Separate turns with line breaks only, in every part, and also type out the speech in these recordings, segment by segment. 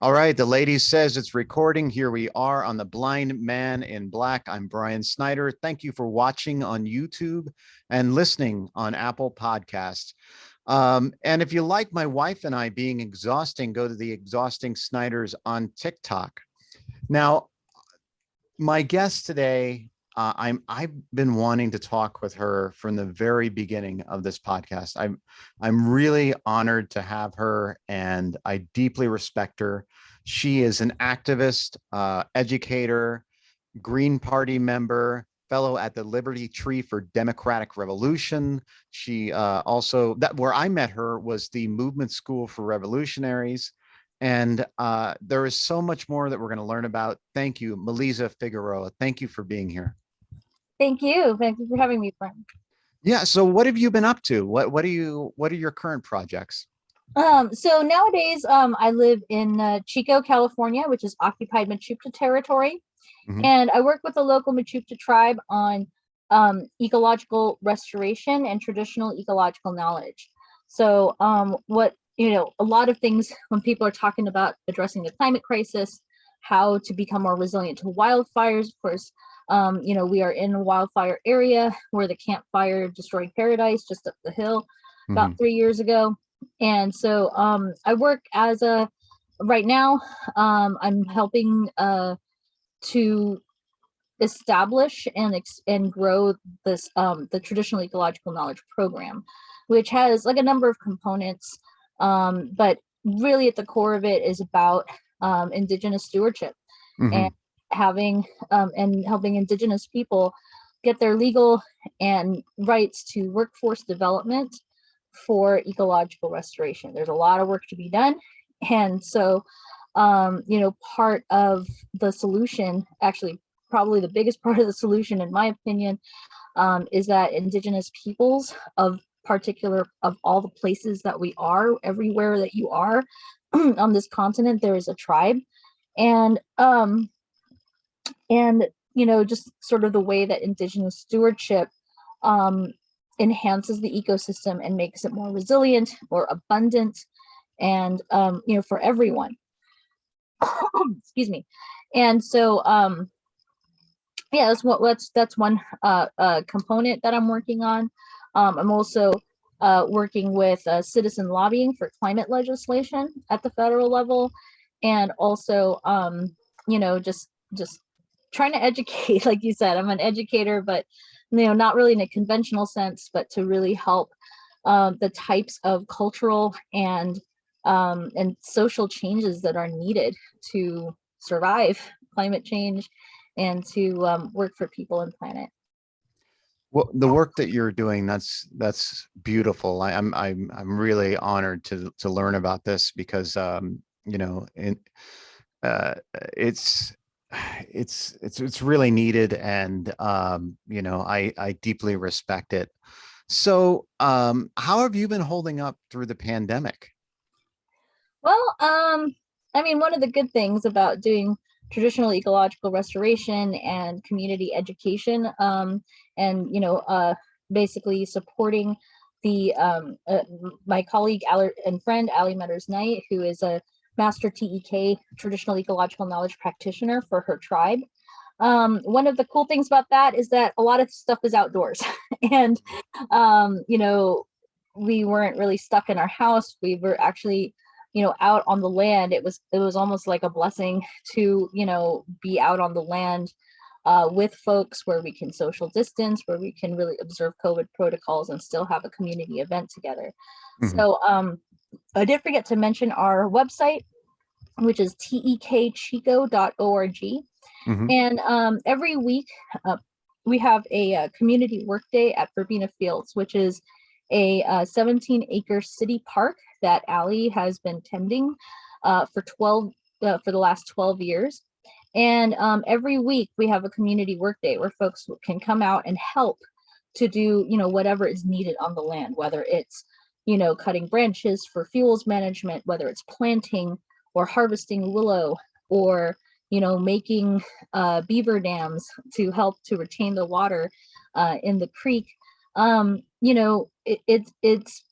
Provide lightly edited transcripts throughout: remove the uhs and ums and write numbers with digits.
All right, the lady says it's recording. Here we are on The Blind Man in Black. I'm Brian Snyder. Thank you for watching on YouTube and listening on Apple Podcasts. And if you like my wife and I being exhausting, go to the Exhausting Snyders on TikTok. Now, my guest today, I've been wanting to talk with her from the very beginning of this podcast. I'm really honored to have her, and I deeply respect her. She is an activist, educator, Green Party member, fellow at the Liberty Tree for Democratic Revolution. She also, that where I met her was the Movement School for Revolutionaries. And there is so much more that we're going to learn about. Thank you, Meleiza Figueroa. Thank you for being here.
Thank you. Thank you for having me, friend.
Yeah. So what have you been up to? What are your current projects?
So nowadays, I live in Chico, California, which is occupied Mechoopda territory.
Mhm.
And I work with the local Mechoopda tribe on ecological restoration and traditional ecological knowledge. So a lot of things when people are talking about addressing the climate crisis, how to become more resilient to wildfires. Of course, we are in a wildfire area where the Camp Fire destroyed paradise just up the hill about
Mhm.
3 years ago. And so I work as a, right now, I'm helping to establish and grow this the traditional ecological knowledge program, which has like a number of components, but really at the core of it is about Indigenous stewardship and
Mhm.
having and helping Indigenous people get their legal and rights to workforce development for ecological restoration. There's a lot of work to be done, and so part of the solution, actually probably the biggest part of the solution in my opinion, is that Indigenous peoples of particular of all the places that we are, everywhere that you are on this continent, there is a tribe. And just sort of the way that Indigenous stewardship um, enhances the ecosystem and makes it more resilient, more abundant, and for everyone. Excuse me. And so yeah, that's one component that I'm working on. I'm also working with citizen lobbying for climate legislation at the federal level, and also just trying to educate. Like you said, I'm an educator, but not really in a conventional sense, but to really help the types of cultural and social changes that are needed to survive climate change and to work for people and planet.
Well, the work that you're doing, that's beautiful. I'm really honored to learn about this because you know, in, uh, it's it's really needed, and I deeply respect it. So, how have you been holding up through the pandemic?
Well, I mean, one of the good things about doing traditional ecological restoration and community education, and basically supporting the my colleague and friend Ali Metters Knight, who is a master TEK traditional ecological knowledge practitioner for her tribe. One of the cool things about that is that a lot of stuff is outdoors, and we weren't really stuck in our house. We were actually out on the land. It was almost like a blessing to be out on the land with folks where we can social distance, where we can really observe COVID protocols and still have a community event together.
Mhm.
So I did forget to mention our website, which is tekchico.org.
Mhm.
And every week uh, we have a community work day at Verbena Fields, which is a 17-acre city park that Ali has been tending for the last 12 years. And every week we have a community work day where folks can come out and help to do whatever is needed on the land, whether it's cutting branches for fuels management, whether it's planting or harvesting willow, or making beaver dams to help to retain the water in the creek. It's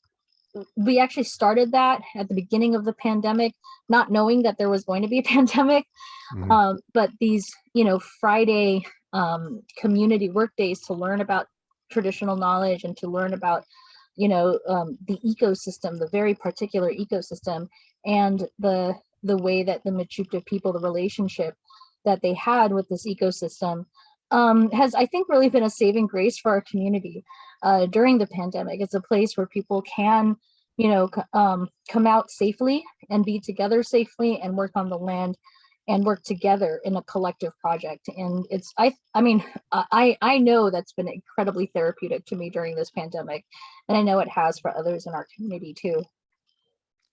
we actually started that at the beginning of the pandemic, not knowing that there was going to be a pandemic. But these, Friday community work days to learn about traditional knowledge and to learn about, the ecosystem, the very particular ecosystem, and the way that the Mechoopda people, the relationship that they had with this ecosystem, has, I think, really been a saving grace for our community during the pandemic. It's a place where people can, come out safely and be together safely and work on the land and work together in a collective project. And it's, I know that's been incredibly therapeutic to me during this pandemic. And I know it has for others in our community too.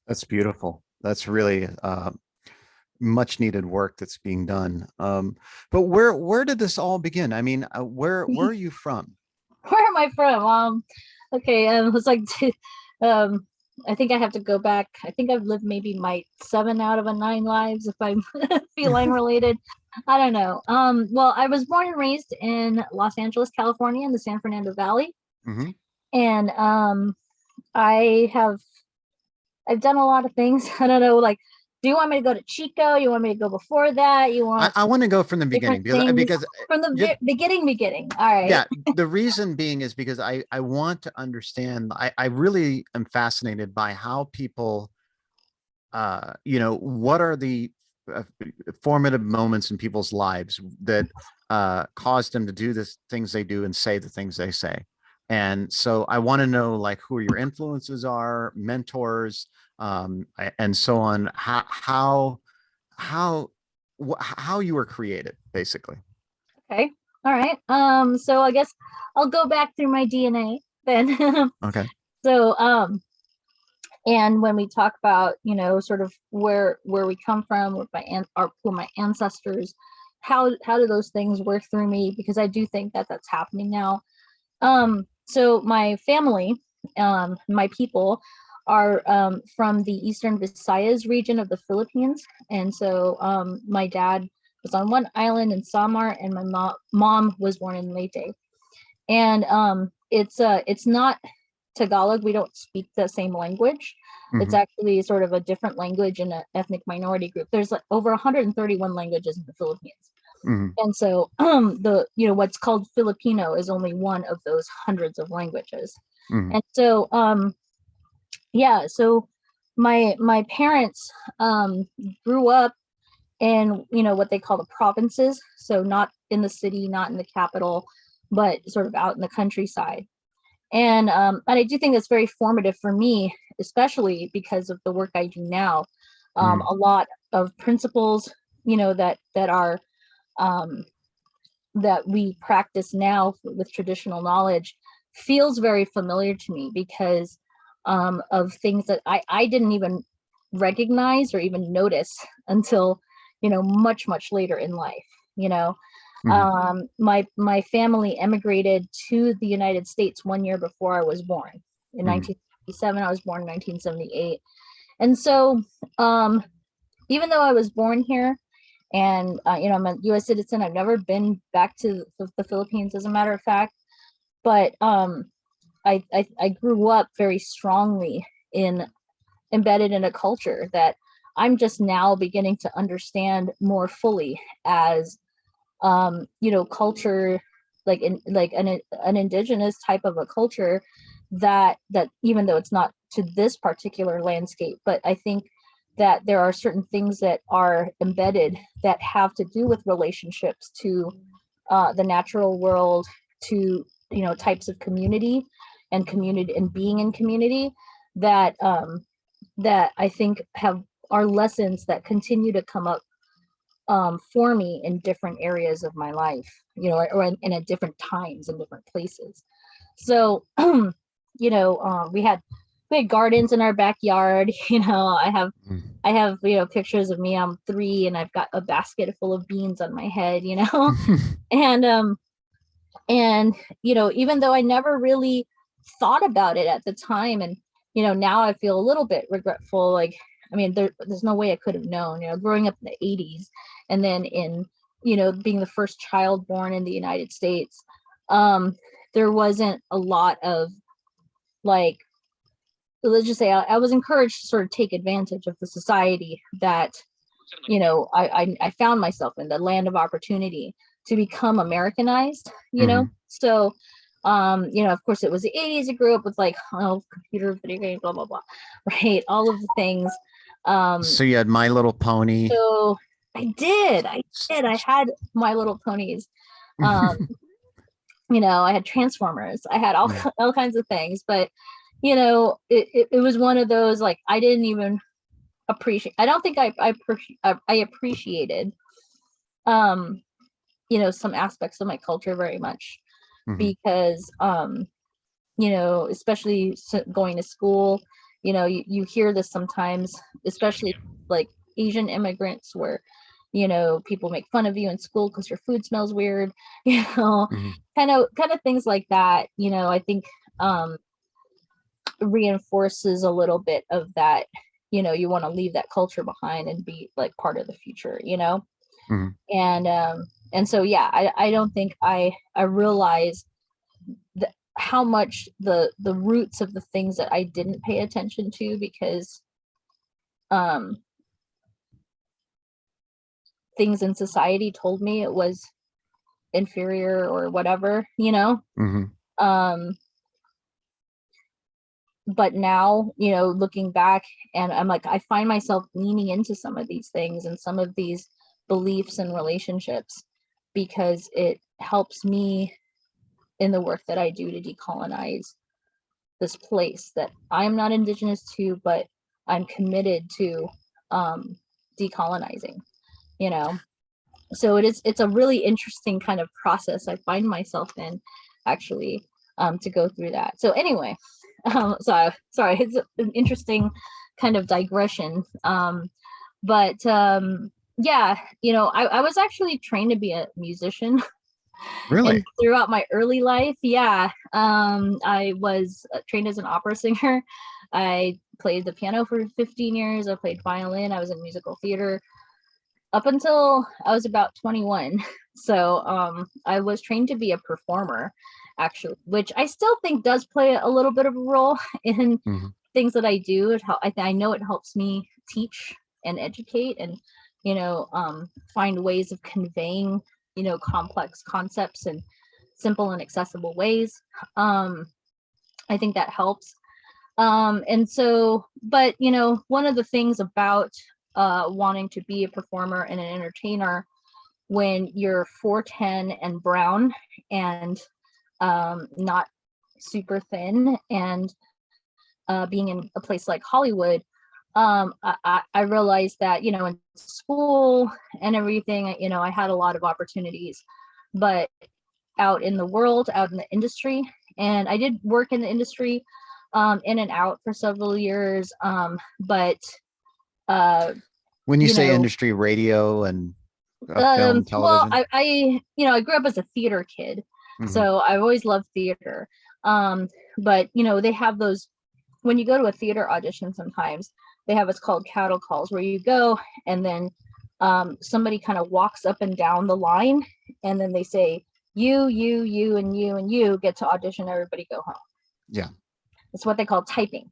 That's beautiful. That's really much needed work that's being done. But where did this all begin? I mean, where are you from?
Where am I from? Okay, it's like, I think I have to go back. I think I've lived maybe my 7 out of 9 lives if I'm feline related. I don't know. Well, I was born and raised in Los Angeles, California, in the San Fernando Valley, and I've done a lot of things. I don't know, like, do you want me to go to Chico? You want me to go before that? You want?
I want to go from the beginning because
from the beginning. All right.
Yeah, the reason being is because I want to understand. I really am fascinated by how people, what are the formative moments in people's lives that caused them to do the things they do and say the things they say. And so I want to know, like, who your influences are, mentors, and so on. How you were created, basically.
Okay. All right. So I guess I'll go back through my DNA then.
Okay.
So and when we talk about, sort of where we come from with my ancestors, how do those things work through me? Because I do think that that's happening now. So my family, my people are from the Eastern Visayas region of the Philippines. And so my dad was on one island in Samar, and my mom was born in Leyte. And it's not Tagalog. We don't speak the same language. It's actually sort of a different language in an ethnic minority group. There's like over 131 languages in the Philippines. And so the what's called Filipino is only one of those hundreds of languages. And so yeah, so my parents grew up in what they call the provinces, so not in the city, not in the capital, but sort of out in the countryside. And I do think that's very formative for me, especially because of the work I do now. A lot of principles that are that we practice now with traditional knowledge feels very familiar to me because of things that I didn't even recognize or even notice until much later in life. My family emigrated to the United States 1 year before I was born. In 1977, I was born in 1978. And so even though I was born here and I'm a US citizen, I've never been back to the Philippines, as a matter of fact, but I grew up very strongly embedded in a culture that I'm just now beginning to understand more fully as culture, like an indigenous type of a culture that even though it's not to this particular landscape, but I think that there are certain things that are embedded that have to do with relationships to the natural world, to types of community and being in community that that I think are lessons that continue to come up for me in different areas of my life, or in at different times in different places. So we had gardens in our backyard. I have pictures of me. I'm 3 and I've got a basket full of beans on my head, and even though I never really thought about it at the time, and now I feel a little bit regretful, like, I mean, there's no way I could have known, growing up in the 80s and then in being the first child born in the United States, there wasn't a lot of like let's just say I was encouraged to sort of take advantage of the society that, I found myself in, the land of opportunity, to become Americanized, So, of course it was the 80s. I grew up with like, computer, video games, blah, blah, blah, right? All of the things.
So you had My Little Pony.
So I had My Little Ponies. I had Transformers. I had all kinds of things, but it was one of those, like, I didn't even appreciate. I don't think I appreciated, some aspects of my culture very much, because, especially going to school, you hear this sometimes, especially like Asian immigrants, where people make fun of you in school because your food smells weird, kind of things like that. I think reinforces a little bit of that. You want to leave that culture behind and be like part of the future, and so I don't think I realized how much the roots of the things that I didn't pay attention to, because things in society told me it was inferior or whatever, but now, looking back, and I'm like, I find myself leaning into some of these things and some of these beliefs and relationships, because it helps me in the work that I do to decolonize this place that I'm not Indigenous to, but I'm committed to decolonizing, So it's a really interesting kind of process I find myself in, actually, to go through that. So anyway, sorry, it's an interesting kind of digression. But I was actually trained to be a musician.
Really?
And throughout my early life, I was trained as an opera singer. I played the piano for 15 years. I played violin. I was in musical theater up until I was about 21. So I was trained to be a performer, actually, which I still think does play a little bit of a role in things that I do. I know it helps me teach and educate, and find ways of conveying complex concepts in simple and accessible ways. I think that helps. And so, but one of the things about wanting to be a performer and an entertainer, when you're 4'10" and brown and not super thin, and being in a place like Hollywood, I realized that in school and everything, I had a lot of opportunities, but out in the world, out in the industry, and I did work in the industry in and out for several years, but
when you say industry, radio and film, television?
Well, I grew up as a theater kid, so I always loved theater. But they have those, when you go to a theater audition, sometimes they have what's called cattle calls, where you go and then somebody kind of walks up and down the line, and then they say, you, and you, and you get to audition, everybody go home.
Yeah.
It's what they call typing.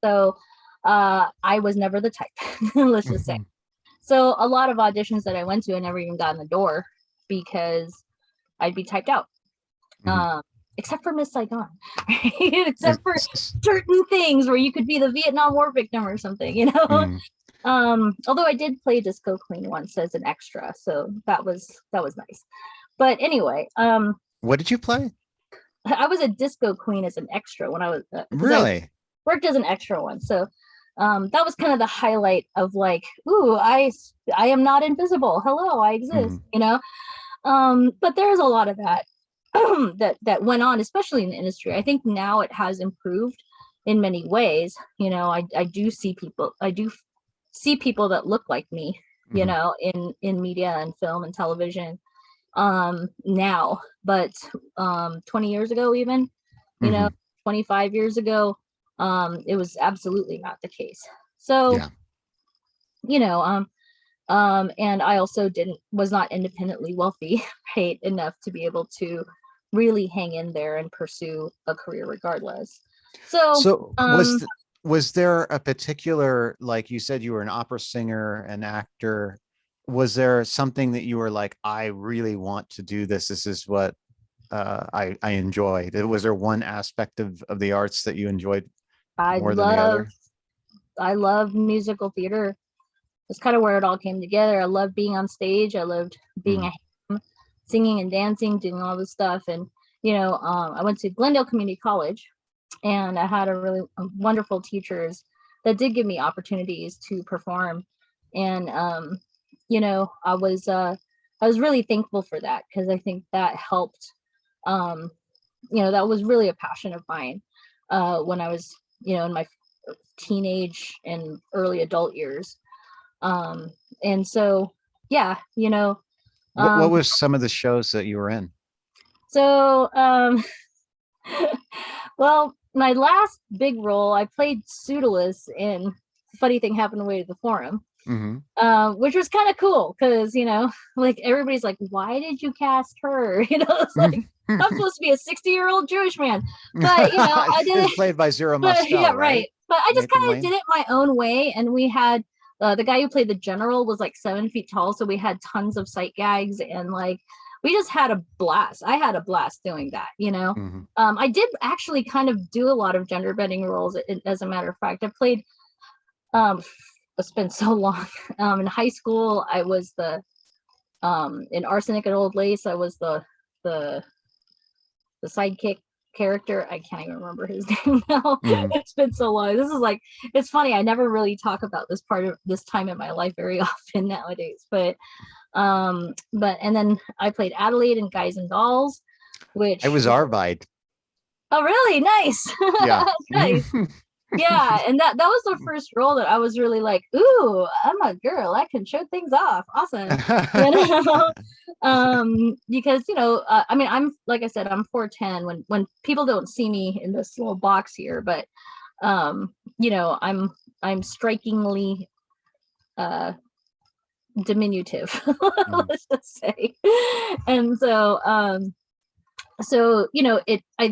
So I was never the type, let's just say. So a lot of auditions that I went to, I never even got in the door because I'd be typed out. Except for Miss Saigon, except for certain things where you could be the Vietnam War victim or something, although I did play Disco Queen once as an extra, so that was nice. But anyway,
what did you play?
I was a Disco Queen as an extra when I was
really?
I worked as an extra once, so that was kind of the highlight of, like, ooh, I am not invisible. Hello, I exist. But there's a lot of that that went on, especially in the industry. I think now it has improved in many ways. I do see people. I do see people that look like me. In media and film and television now, but 20 years ago, even 25 years ago, it was absolutely not the case. So and I also was not independently wealthy, right, enough to be able to really hang in there and pursue a career regardless. So
So was there a particular, like you said, you were an opera singer, an actor. Was there something that you were like, I really want to do this? This is what I enjoyed. Was there one aspect of the arts that you enjoyed
I
more than the
love
other?
I love musical theater. It's kind of where it all came together. I loved being on stage. I loved being
Mm,
a ham, singing and dancing, doing all this stuff. And I went to Glendale Community College, and I had a really wonderful teachers that did give me opportunities to perform. And I was really thankful for that, because I think that helped. Um, that was really a passion of mine when I was in my teenage and early adult years. And so, yeah,
what
um,
was some of the shows that you were in?
so, well, my last big role, I played Pseudolus in Funny Thing Happened Away to the Forum,
Hmm.
which was kind of cool because, like everybody's like, why did you cast her? It's like, I'm supposed to be a 60-year-old Jewish man, but, I did
It's
it.
played by Zero
But yeah,
Mostel, right?
right. But I just
Nathan
kind of
Lane.
did it my own way. And we had the guy who played the general was like 7 feet tall. So we had tons of sight gags, and like we just had a blast. I had a blast doing that.
Hmm.
I did actually kind of do a lot of gender bending roles. As a matter of fact, I played, it's been so long. In high school, I was in Arsenic and Old Lace, I was the the sidekick character. I can't even remember his name now.
Hmm.
It's been so long. This is like, it's funny. I never really talk about this part of this time in my life very often nowadays. And then I played Adelaide in Guys and Dolls,
I
which
was Arvide.
oh really nice.
Yeah.
Nice. Yeah, and that was the first role that I was really like, ooh, I'm a girl, I can show things off, awesome. you know because I mean, I'm, like I said, I'm 4'10", when people don't see me in this little box here, but I'm strikingly uh diminutive,
Mhm,
let's just say. And so I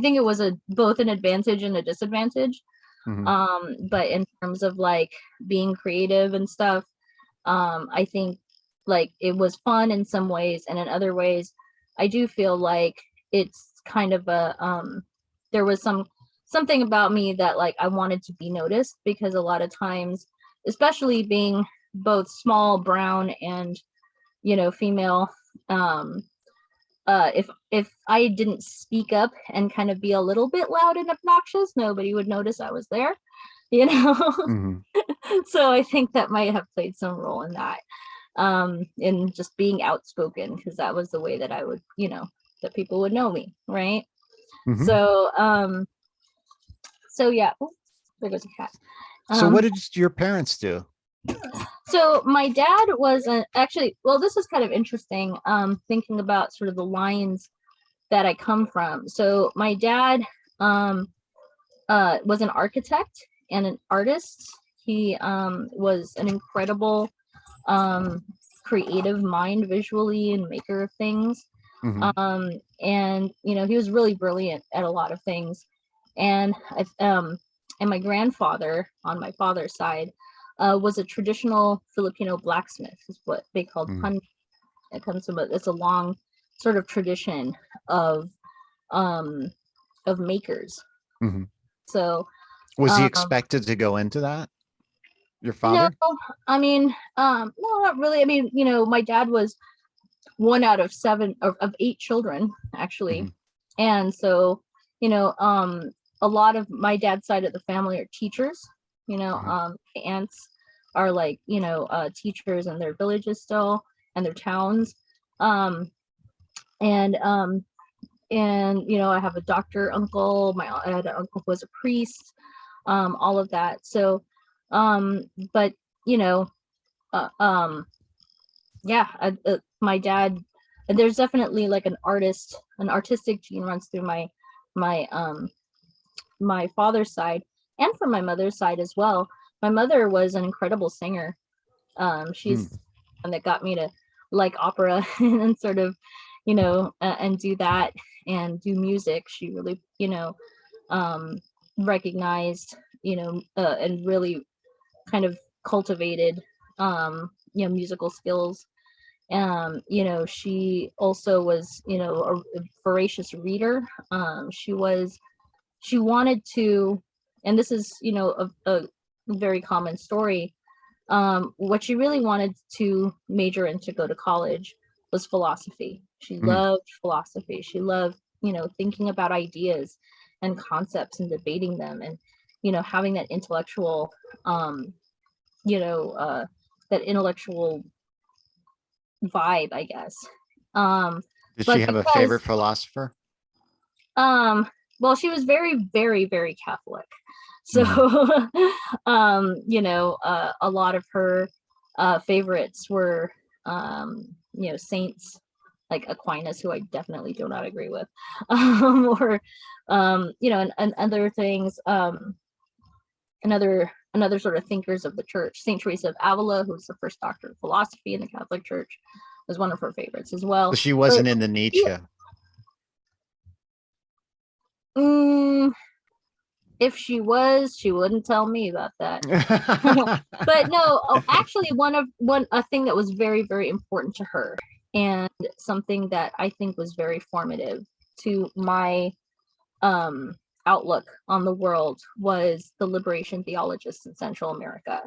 think it was a both an advantage and a disadvantage.
mhm,
But in terms of like being creative and stuff, I think like it was fun in some ways, and in other ways I do feel like it's kind of there was something about me that like I wanted to be noticed, because a lot of times, especially being both small, brown, and female, um if I didn't speak up and kind of be a little bit loud and obnoxious, nobody would notice I was there, you know.
mhm,
So I think that might have played some role in that, in just being outspoken, because that was the way that I would, that people would know me, right?
mhm.
So so yeah. Oops, there goes a cat.
So what
um
did your parents do?
so my dad was actually, well, this is kind of interesting, thinking about sort of the lines that I come from. So my dad was an architect and an artist. He was an incredible um, creative mind visually, and maker of things.
Mhm,
And he was really brilliant at a lot of things. And and my grandfather on my father's side was a traditional Filipino blacksmith, is what they called
mhm,
pan. It comes from it's a long sort of tradition of um makers.
mhm.
So
Was he
um
expected to go into that, your
no,
father?
I mean, no, not really. I mean, my dad was one out of seven of eight children, actually.
Mhm,
And so, you know, um a lot of my dad's side of the family are teachers.
mhm,
My aunts are like, teachers in their villages still, and their towns. Um and I have a doctor uncle. I had an uncle who was a priest, all of that. So but you know uh, um yeah, my dad, there's definitely like an artistic gene runs through my my father's side, and from my mother's side as well. My mother was an incredible singer. She's
mhm,
one that got me to like opera and sort of, and do that and do music. She really, um recognized, and really kind of cultivated, musical skills. She also was, a voracious reader. She wanted to, and this is, a very common story. What she really wanted to major in to go to college was philosophy. She loved philosophy. She loved, thinking about ideas and concepts and debating them, and, having that intellectual, that intellectual vibe, I guess.
Did she
But
have a
because,
favorite philosopher?
well, she was very, very, very Catholic. So, a lot of her favorites were, saints like Aquinas, who I definitely do not agree with, or, and other things, another sort of thinkers of the church. Saint Teresa of Avila, who was the first doctor of philosophy in the Catholic Church, was one of her favorites as well.
So she wasn't into Nietzsche.
If she was, she wouldn't tell me about that. But no, actually, a thing that was very, very important to her, and something that I think was very formative to my outlook on the world, was the liberation theologists in Central America.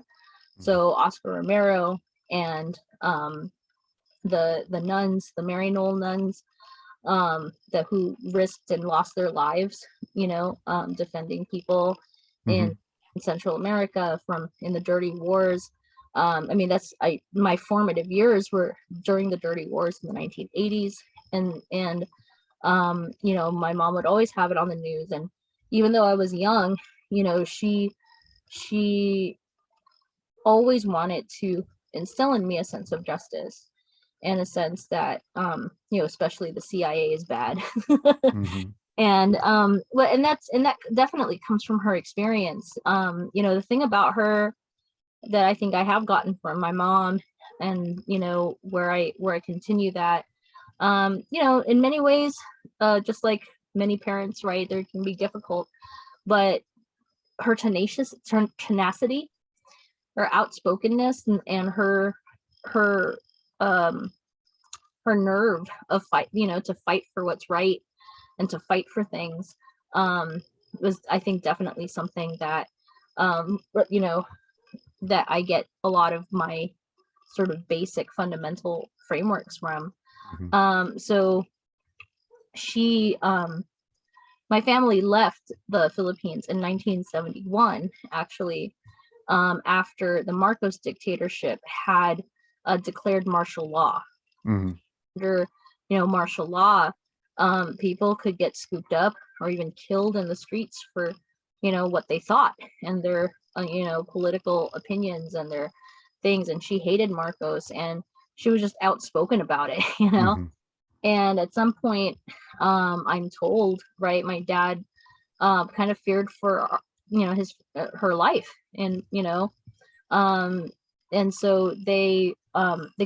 So Oscar Romero and the nuns, the Maryknoll nuns, that who risked and lost their lives, defending people in Central America in the dirty wars. My formative years were during the dirty wars in the 1980s, and my mom would always have it on the news, and even though I was young, she always wanted to instill in me a sense of justice, and a sense that, especially the CIA is bad. And that definitely comes from her experience. The thing about her that I think I have gotten from my mom, and where I continue that, in many ways, just like many parents, right, there can be difficult, but her tenacity, her outspokenness, and her nerve of fight, to fight for what's right and to fight for things, was, I think, definitely something that, that I get a lot of my sort of basic fundamental frameworks from. So she, my family left the Philippines in 1971, actually, after the Marcos dictatorship had declared martial law. Under, martial law, people could get scooped up or even killed in the streets for, what they thought, and their, political opinions and their things. And she hated Marcos, and she was just outspoken about it, And at some point, I'm told, right, my dad kind of feared for, her life, and, and so they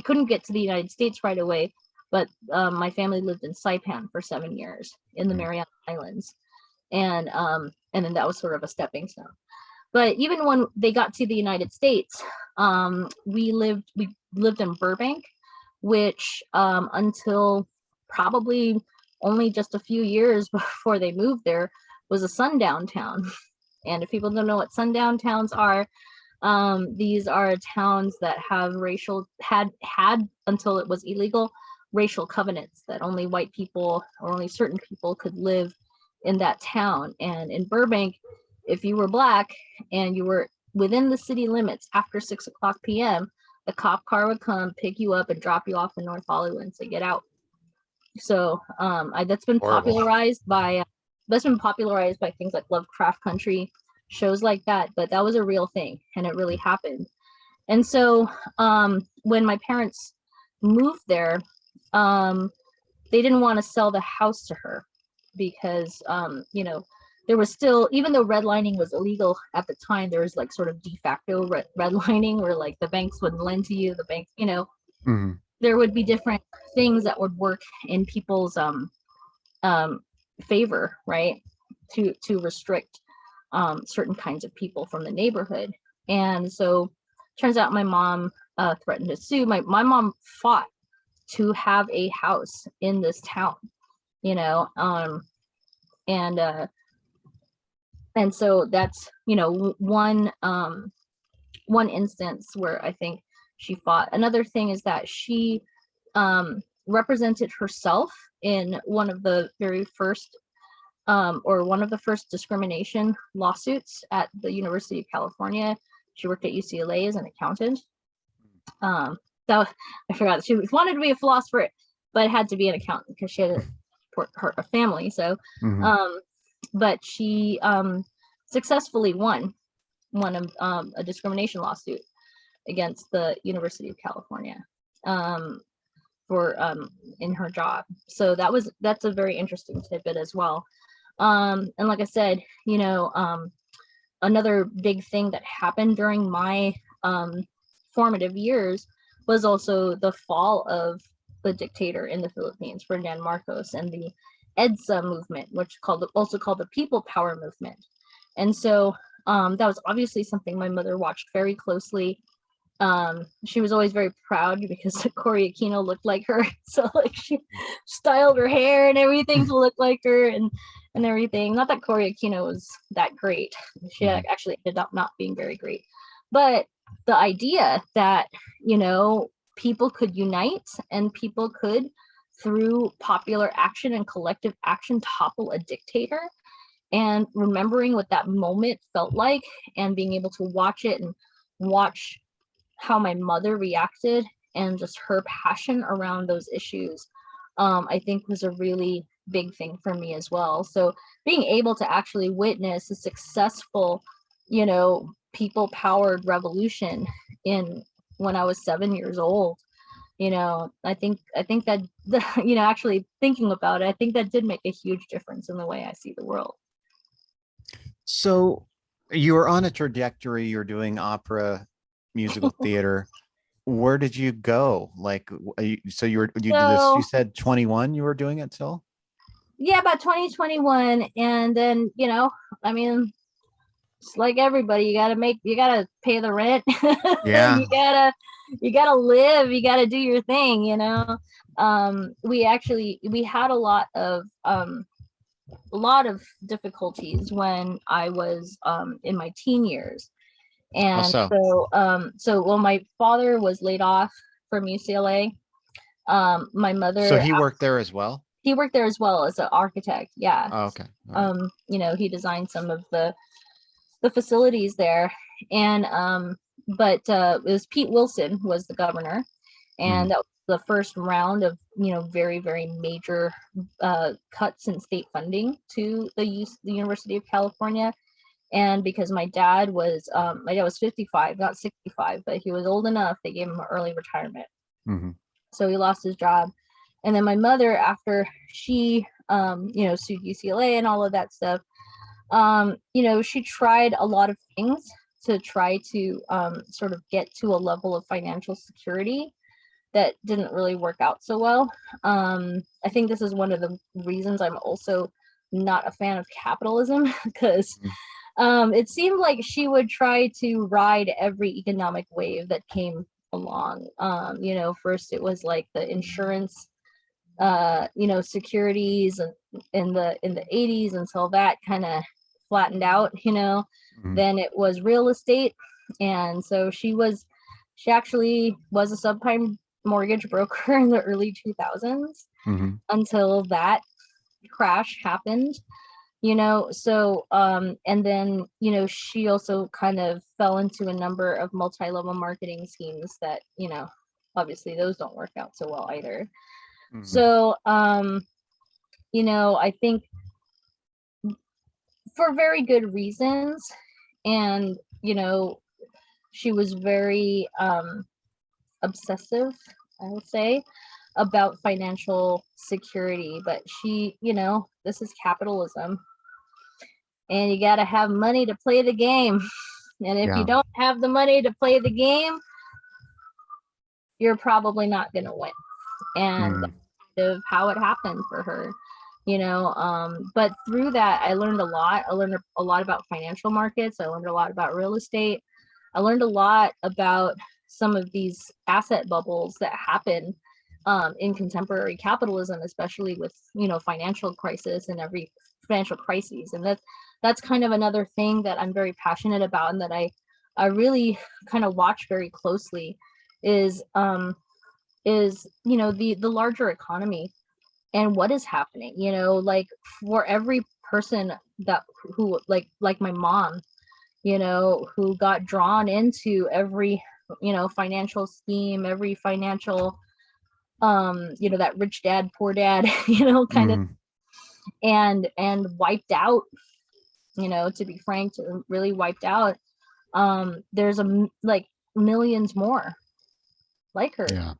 couldn't get to the United States right away, but my family lived in Saipan for 7 years in the Mariana Islands, and then that was sort of a stepping stone. But even when they got to the United States, we lived in Burbank, which until probably only just a few years before they moved there, was a sundown town. And if people don't know what sundown towns are, these are towns that have had until it was illegal, racial covenants that only white people or only certain people could live in that town. And in Burbank, if you were Black and you were within the city limits after 6:00 p.m., a cop car would come, pick you up, and drop you off in North Hollywood and say, "Get out." So that's been popularized by things like Lovecraft Country, shows like that. But that was a real thing, and it really happened. And so when my parents moved there, they didn't want to sell the house to her because, there was still, even though redlining was illegal at the time, there was like sort of de facto redlining where like the banks wouldn't lend to you, the banks, there would be different things that would work in people's favor, right, to restrict certain kinds of people from the neighborhood. And so turns out my mom threatened to sue. My mom fought to have a house in this town, you know, and so that's, you know, one instance where I think she fought. Another thing is that she represented herself in one of the very first one of the first discrimination lawsuits at the University of California. She worked at UCLA as an accountant. So I forgot, she wanted to be a philosopher, but had to be an accountant because she had to support her family. So, but she successfully won a discrimination lawsuit against the University of California for in her job. So that's a very interesting tidbit as well. And like I said, you know, another big thing that happened during my formative years was also the fall of the dictator in the Philippines, Ferdinand Marcos, and the EDSA movement, which also called the People Power Movement. And so that was obviously something my mother watched very closely. She was always very proud because Cory Aquino looked like her, so like she styled her hair and everything to look like her and everything. Not that Cory Aquino was that great. She actually ended up not being very great, but the idea that, you know, people could unite and people could, through popular action and collective action, topple a dictator, and remembering what that moment felt like and being able to watch it and watch how my mother reacted and just her passion around those issues, I think was a really big thing for me as well. So being able to actually witness a successful, you know, people powered revolution when I was 7 years old, you know, I think that you know, actually thinking about it, I think that did make a huge difference in the way I see the world.
So you were on a trajectory, you're doing opera, musical theater. Where did you go? Like, you did this, you said 21 you were doing it till?
Yeah, about 2021. And then, you know, I mean, it's like everybody, you gotta pay the rent.
Yeah.
you gotta live, you gotta do your thing, you know. We had a lot of difficulties when I was in my teen years. And so well, my father was laid off from UCLA. My mother,
so he worked there as well?
He worked there as well as an architect. Yeah.
Oh, okay. Right.
You know, he designed some of the facilities there. And but it was Pete Wilson was the governor, and that was the first round of, you know, very, very major cuts in state funding to the University of California. And because my dad was 55, not 65, but he was old enough, they gave him an early retirement. So he lost his job. And then my mother, after she you know, sued UCLA and all of that stuff, you know, she tried a lot of things to try to sort of get to a level of financial security that didn't really work out so well. I think this is one of the reasons I'm also not a fan of capitalism, because it seemed like she would try to ride every economic wave that came along. You know, first it was like the insurance, you know, securities in the 80s until that kind of flattened out, you know. Then it was real estate. And so she actually was a subprime mortgage broker in the early 2000s until that crash happened, you know. So and then, you know, she also kind of fell into a number of multi-level marketing schemes that, you know, obviously those don't work out so well either. So you know, I think for very good reasons, and, you know, she was very obsessive, I would say, about financial security. But she, you know, this is capitalism, and you got to have money to play the game. And if you don't have the money to play the game, you're probably not going to win. And that's kind of how it happened for her. But through that, I learned a lot. I learned a lot about financial markets. I learned a lot about real estate. I learned a lot about some of these asset bubbles that happen in contemporary capitalism, especially with, financial crisis and every financial crises. And that's kind of another thing that I'm very passionate about, and that I really kind of watch very closely is the larger economy and what is happening, like for every person that who like my mom, who got drawn into every, financial scheme, every financial, that rich dad, poor dad, kind of, and wiped out, to be frank, really wiped out. There's like millions more like her.
Yeah.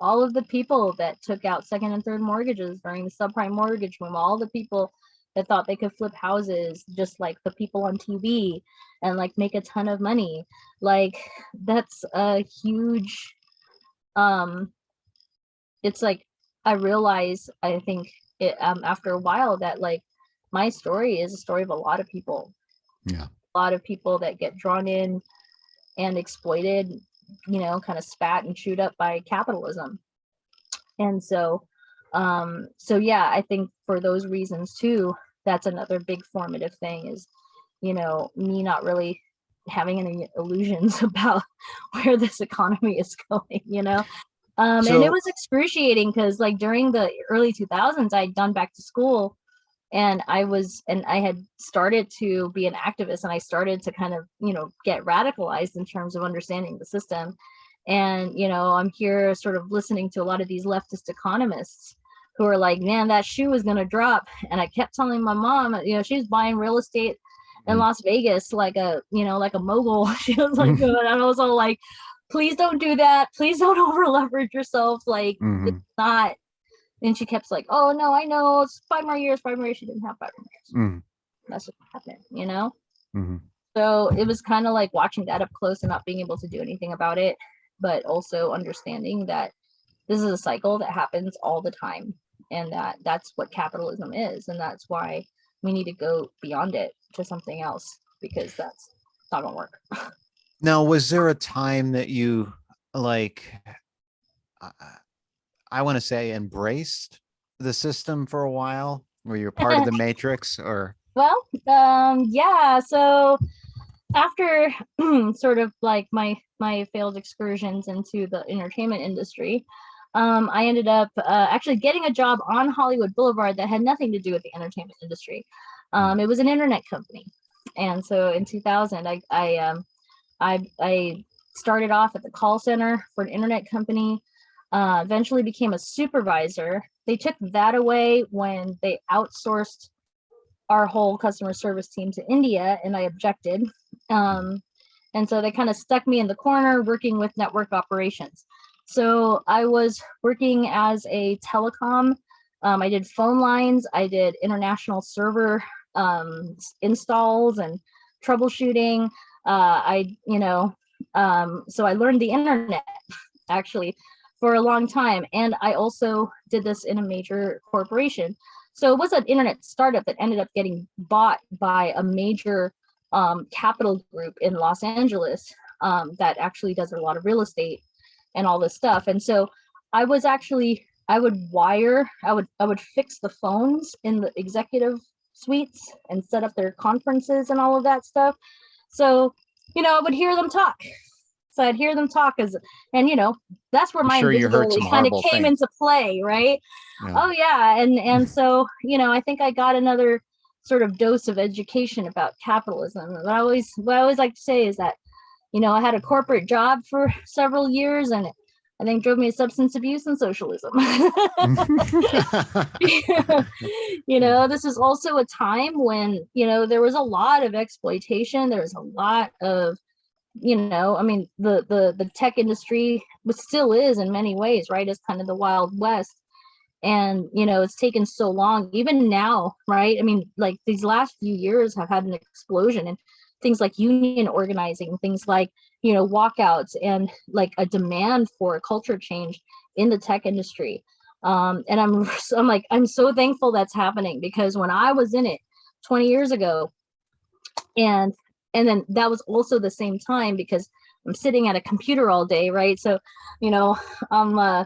All of the people that took out second and third mortgages during the subprime mortgage boom, all the people that thought they could flip houses, just like the people on TV, and like make a ton of money. Like that's a huge, it's like, I realize, I think after a while, that like my story is a story of a lot of people.
Yeah.
A lot of people that get drawn in and exploited, kind of spat and chewed up by capitalism. And so yeah, I think for those reasons too, that's another big formative thing is, me not really having any illusions about where this economy is going, and it was excruciating because like during the early 2000s, I'd gone back to school, and I had started to be an activist, and I started to kind of, get radicalized in terms of understanding the system. And, I'm here sort of listening to a lot of these leftist economists who are like, man, that shoe is going to drop. And I kept telling my mom, she's buying real estate in Las Vegas, like a mogul. She was like, and I was all like, please don't do that. Please don't over leverage yourself. Like, it's not. And she kept like, oh no, I know, it's 5 more years. She didn't have 5 more years. That's what happened, So it was kind of like watching that up close and not being able to do anything about it, but also understanding that this is a cycle that happens all the time, and that's what capitalism is, and that's why we need to go beyond it to something else, because that's not gonna work.
Now, was there a time that you like, I want to say, embraced the system for a while, where you're part of the matrix? Or
well, yeah, so after sort of like my failed excursions into the entertainment industry, I ended up actually getting a job on Hollywood Boulevard that had nothing to do with the entertainment industry. It was an internet company, and so in 2000, I started off at the call center for an internet company. Eventually became a supervisor. They took that away when they outsourced our whole customer service team to India, and I objected. And so they kind of stuck me in the corner working with network operations. So I was working as a telecom. I did phone lines. I did international server installs and troubleshooting. So I learned the internet actually for a long time. And I also did this in a major corporation. So it was an internet startup that ended up getting bought by a major capital group in Los Angeles that actually does a lot of real estate and all this stuff. And so I would fix the phones in the executive suites and set up their conferences and all of that stuff. So, I would hear them talk. So I'd hear them talk and that's where my invisibility kind of came into play, right? Yeah. Oh yeah, and so I think I got another sort of dose of education about capitalism. What I always like to say is that I had a corporate job for several years, and I think drove me to substance abuse and socialism. This is also a time when there was a lot of exploitation. There was a lot of the tech industry still is in many ways, right? It's kind of the Wild West. And, it's taken so long, even now, right? I mean, like these last few years have had an explosion in things like union organizing, things like, walkouts, and like a demand for culture change in the tech industry. And I'm so thankful that's happening, because when I was in it 20 years ago, and then that was also the same time, because I'm sitting at a computer all day, right? So, I'm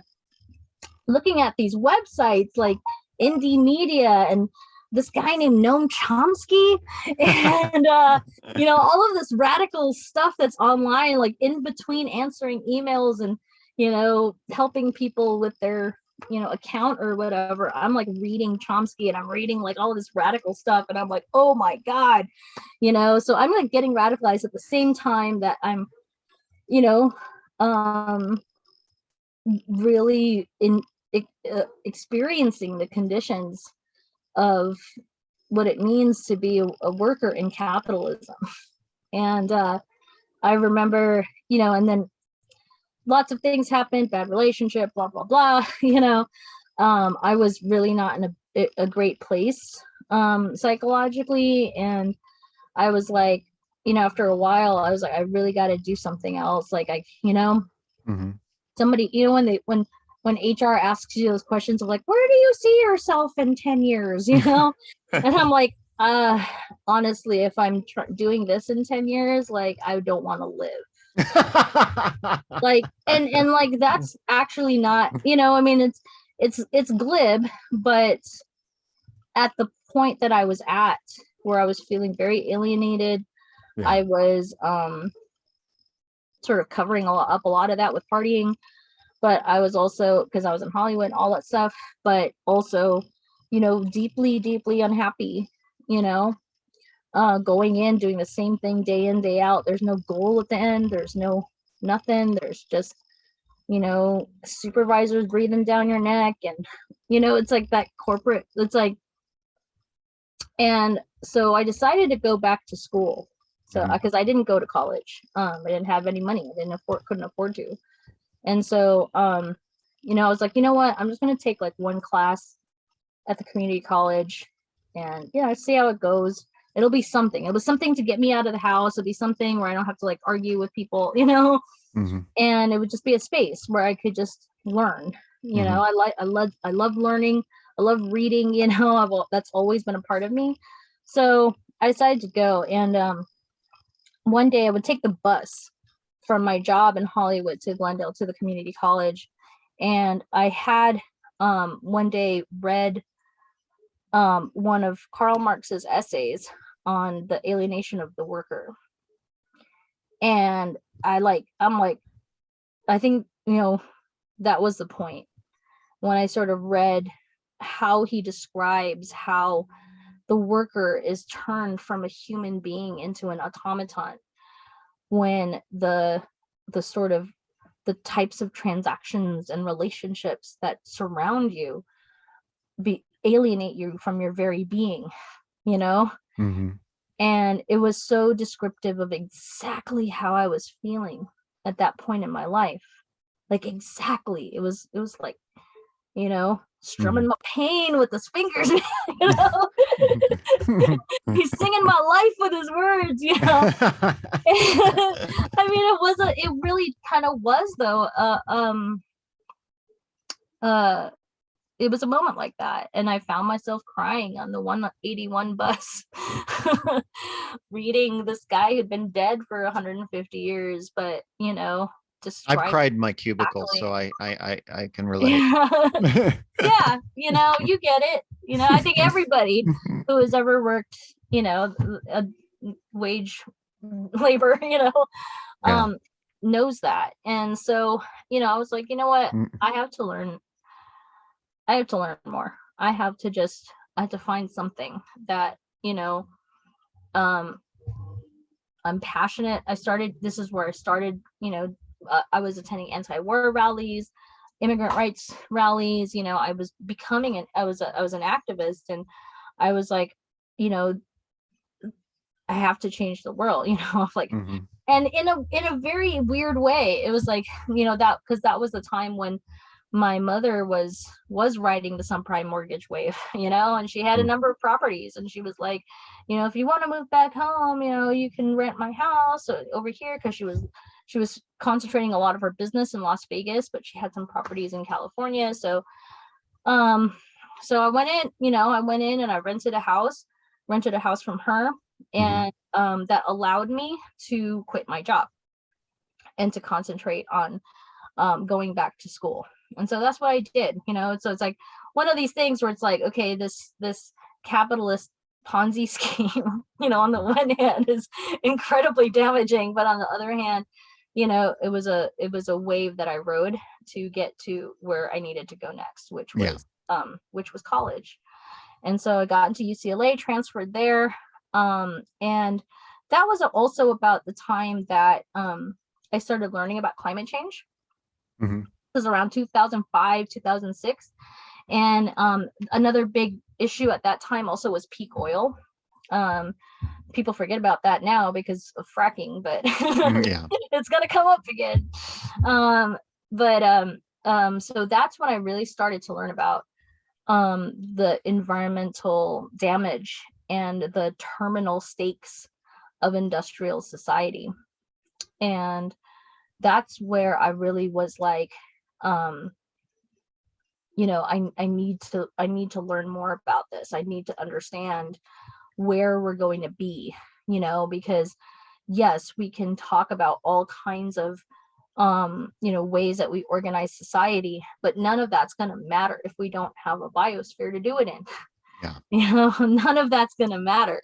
looking at these websites like Indie Media and this guy named Noam Chomsky, and all of this radical stuff that's online, like in between answering emails and helping people with their account or whatever. I'm like reading Chomsky, and I'm reading like all of this radical stuff, and I'm like, oh my god, so I'm like getting radicalized at the same time that I'm um really experiencing the conditions of what it means to be a worker in capitalism. And I remember, and then lots of things happened, bad relationship, blah, blah, blah, I was really not in a great place psychologically. And I was like, after a while, I was like, I really got to do something else. Like,
Mm-hmm.
somebody, when HR asks you those questions of like, where do you see yourself in 10 years, and I'm like, honestly, if I'm doing this in 10 years, like, I don't want to live. Like, and like, that's actually not, I mean, it's glib, but at the point that I was at, where I was feeling very alienated,
Yeah.
I was sort of covering up a lot of that with partying, but I was also, because I was in Hollywood and all that stuff, but also, deeply, deeply unhappy, going in, doing the same thing day in, day out. There's no goal at the end. There's no nothing. There's just, supervisors breathing down your neck. And, it's like that corporate, it's like, and so I decided to go back to school. So, because I didn't go to college. I didn't have any money. I couldn't afford to. And so, I was like, you know what? I'm just going to take like one class at the community college, and see how it goes. It'll be something. It was something to get me out of the house. It'll be something where I don't have to like argue with people, and it would just be a space where I could just learn. I love learning. I love reading. That's always been a part of me. So I decided to go, and one day I would take the bus from my job in Hollywood to Glendale to the community college. And I had one day read one of Karl Marx's essays on the alienation of the worker. And I'm like, I think, that was the point when I sort of read how he describes how the worker is turned from a human being into an automaton, when the sort of the types of transactions and relationships that surround you alienate you from your very being, And it was so descriptive of exactly how I was feeling at that point in my life. Like, exactly. It was like, strumming my pain with his fingers, He's singing my life with his words, I mean, it really kind of was, though. It was a moment like that, and I found myself crying on the 181 bus, reading this guy who'd been dead for 150 years, but just
I've cried in my cubicle, so I can relate.
Yeah, you get it. I think everybody who has ever worked, a wage labor, knows that. And so, I was like, you know what, I have to learn more. I have to find something that, I'm passionate. This is where I started, I was attending anti-war rallies, immigrant rights rallies. I was becoming I was an activist, and I was like, I have to change the world, like, and in a very weird way, it was like, that, because that was the time when my mother was riding the subprime mortgage wave, and she had a number of properties, and she was like, if you want to move back home, you can rent my house over here, because she was concentrating a lot of her business in Las Vegas, but she had some properties in California. So So I went in, I went in and I rented a house from her, and that allowed me to quit my job and to concentrate on going back to school. And so that's what I did, so it's like one of these things where it's like, okay, this capitalist Ponzi scheme, on the one hand is incredibly damaging, but on the other hand, it was a wave that I rode to get to where I needed to go next, which was college. And so I got into UCLA, transferred there, and that was also about the time that I started learning about climate change. It was around 2005, 2006. And another big issue at that time also was peak oil. People forget about that now because of fracking, but it's going to come up again. So that's when I really started to learn about the environmental damage and the terminal stakes of industrial society. And that's where I really was like, I need to learn more about this. I need to understand where we're going to be, because yes, we can talk about all kinds of ways that we organize society, but none of that's going to matter if we don't have a biosphere to do it in. None of that's going to matter.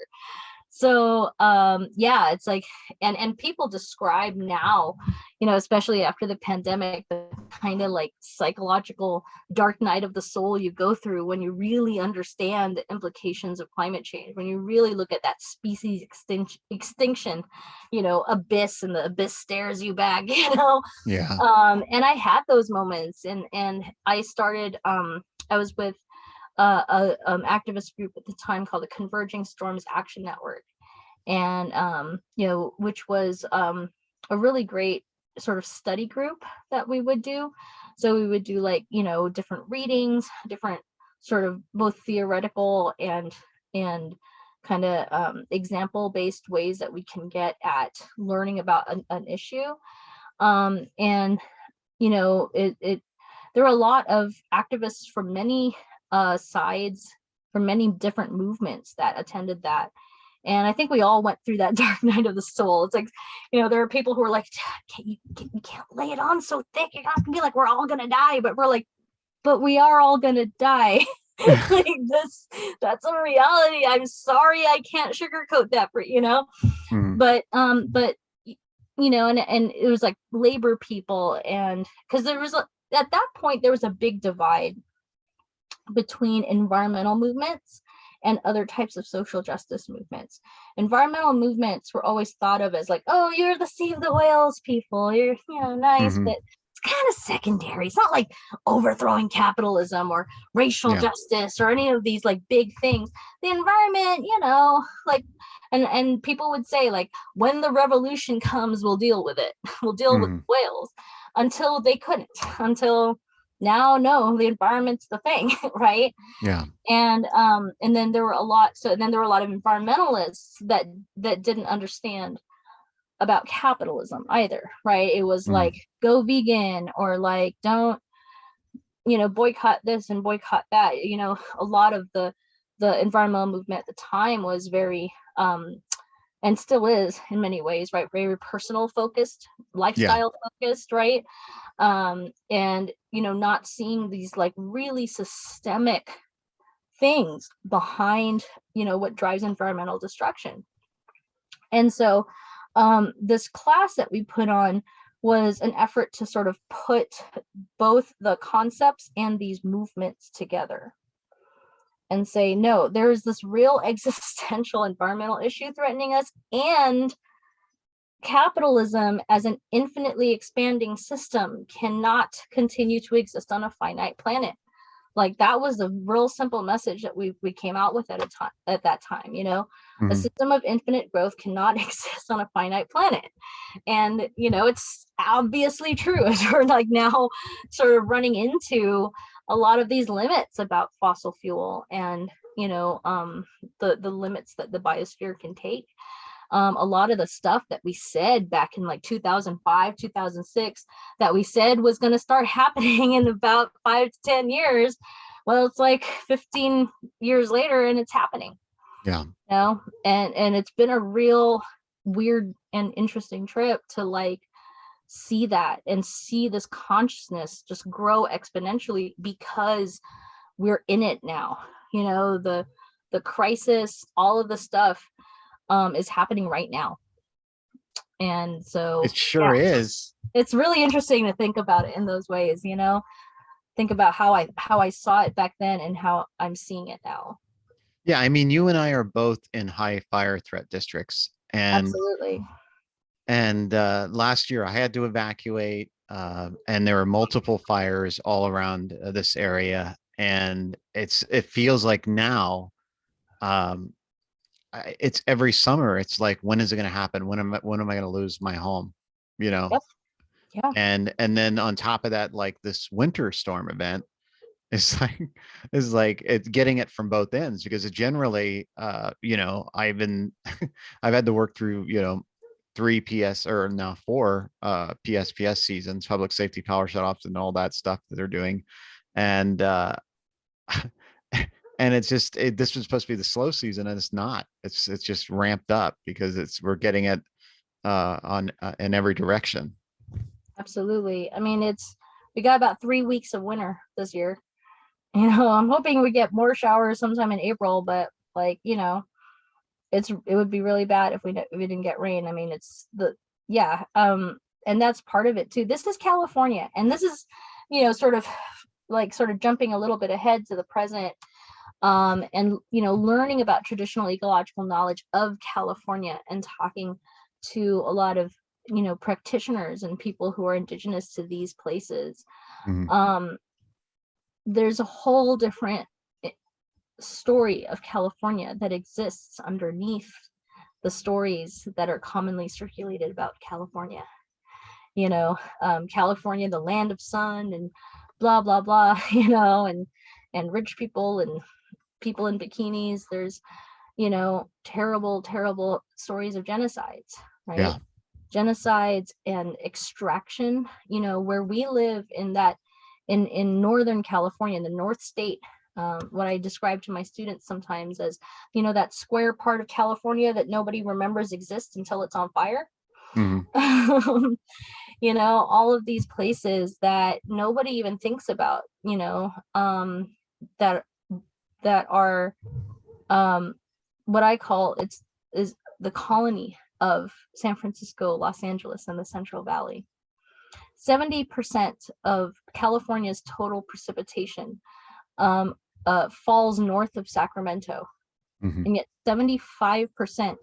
So it's like, and people describe now, especially after the pandemic, the kind of like psychological dark night of the soul you go through when you really understand the implications of climate change, when you really look at that species extinction, abyss, and the abyss stares you back, and I had those moments, and I started, I was with activist group at the time called the Converging Storms Action Network, and which was a really great sort of study group that we would do. So we would do like different readings, different sort of both theoretical and kind of example based ways that we can get at learning about an issue. And there were a lot of activists from many sides, from many different movements that attended that. And I think we all went through that dark night of the soul. It's like, there are people who are like, you can't lay it on so thick. You're not gonna be like, we're all gonna die. But we're like, but we are all gonna die. Like that's a reality. I'm sorry, I can't sugarcoat that for But and it was like labor people, and because there was at that point there was a big divide between environmental movements and other types of social justice movements. Environmental movements were always thought of as like, oh, you're the Save the Whales people, you're nice, but it's kind of secondary. It's not like overthrowing capitalism or racial justice or any of these like big things. The environment, like, and people would say like, when the revolution comes, we'll deal with it. We'll deal with whales. Until they couldn't, until now, no, the environment's the thing, right? And then there were a lot of environmentalists that didn't understand about capitalism either, right? It was like, go vegan, or like, don't boycott this and boycott that. A lot of the environmental movement at the time was very and still is in many ways, right, very personal focused, lifestyle focused, right? And not seeing these like really systemic things behind what drives environmental destruction. And so this class that we put on was an effort to sort of put both the concepts and these movements together and say, no, there's this real existential environmental issue threatening us, and capitalism as an infinitely expanding system cannot continue to exist on a finite planet. Like, that was the real simple message that we came out with at that time. A system of infinite growth cannot exist on a finite planet. And it's obviously true, as we're like now sort of running into a lot of these limits about fossil fuel and the limits that the biosphere can take. A lot of the stuff that we said back in like 2005, 2006, that we said was going to start happening in about 5 to 10 years, Well, it's like 15 years later and it's happening.
Yeah.
You know, and it's been a real weird and interesting trip to like see that and see this consciousness just grow exponentially because we're in it now. You know, the crisis, all of the stuff is happening right now. And so
It sure is.
it's really interesting to think about it in those ways, you know, think about how I saw it back then and how I'm seeing it now.
Yeah, I mean, you and I are both in high fire threat districts,
Absolutely.
and last year I had to evacuate, and there were multiple fires all around this area, and it feels like now, um, it's every summer. It's like, when is it going to happen? When am I going to lose my home? You know,
Yep. Yeah.
and then on top of that, like this winter storm event it's like it's getting it from both ends, because it generally, I've had to work through, 3 PS or now 4 PSPS seasons, public safety power shutoffs, and all that stuff that they're doing. And and this was supposed to be the slow season, and it's not. It's just ramped up because we're getting it on in every direction.
Absolutely. I mean, we got about 3 weeks of winter this year. You know, I'm hoping we get more showers sometime in April, but like, you know, it would be really bad if we didn't get rain. I mean, and that's part of it too. This is California, and this is, you know, sort of jumping a little bit ahead to the present, and you know, learning about traditional ecological knowledge of California and talking to a lot of, you know, practitioners and people who are indigenous to these places.
Mhm.
There's a whole different story of California that exists underneath the stories that are commonly circulated about California. You know, California, the land of sun, and blah blah blah. You know, and rich people and people in bikinis. There's, you know, terrible, terrible stories of genocides, right?
Yeah.
Genocides and extraction. You know, where we live in that in Northern California, in the North State, what I describe to my students sometimes as, you know, that square part of California that nobody remembers exists until it's on fire.
Mhm.
You know, all of these places that nobody even thinks about, you know, that are what I call is the colony of San Francisco, Los Angeles, and the Central Valley. 70% of California's total precipitation falls north of Sacramento,
Mhm.
and yet 75%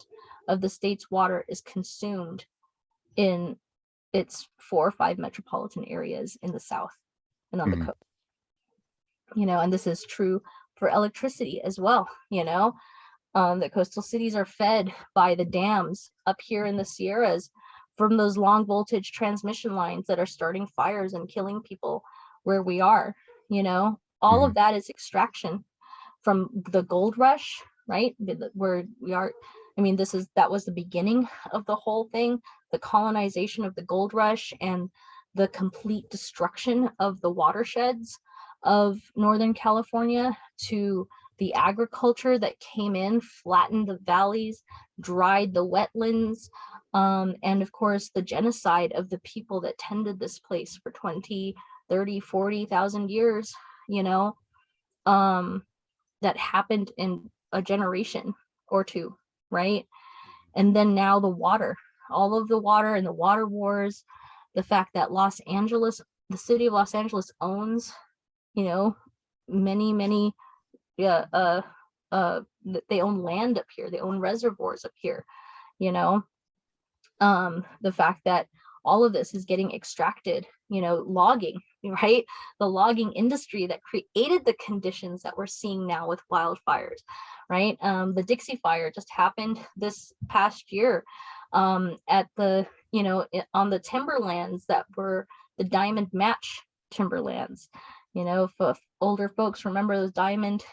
of the state's water is consumed in its 4 or 5 metropolitan areas in the south and on the
Mhm.
coast. You know, and this is true for electricity as well. You know, that coastal cities are fed by the dams up here in the Sierras from those long voltage transmission lines that are starting fires and killing people where we are. You know, all of
Mhm.
that is extraction from the gold rush, right? Where we are. I mean, that was the beginning of the whole thing, the colonization of the gold rush and the complete destruction of the watersheds of Northern California, to the agriculture that came in, flattened the valleys, dried the wetlands, and of course the genocide of the people that tended this place for 20, 30, 40,000 years, you know, that happened in a generation or two, right? And then now all of the water and the water wars, the fact that the city of Los Angeles owns, you know, many, yeah, they own land up here, they own reservoirs up here, you know, the fact that all of this is getting extracted, you know, logging, right? The logging industry that created the conditions that we're seeing now with wildfires, right? The Dixie Fire just happened this past year, at the, you know, on the timberlands that were the diamond match timberlands. You know, if older folks remember those diamond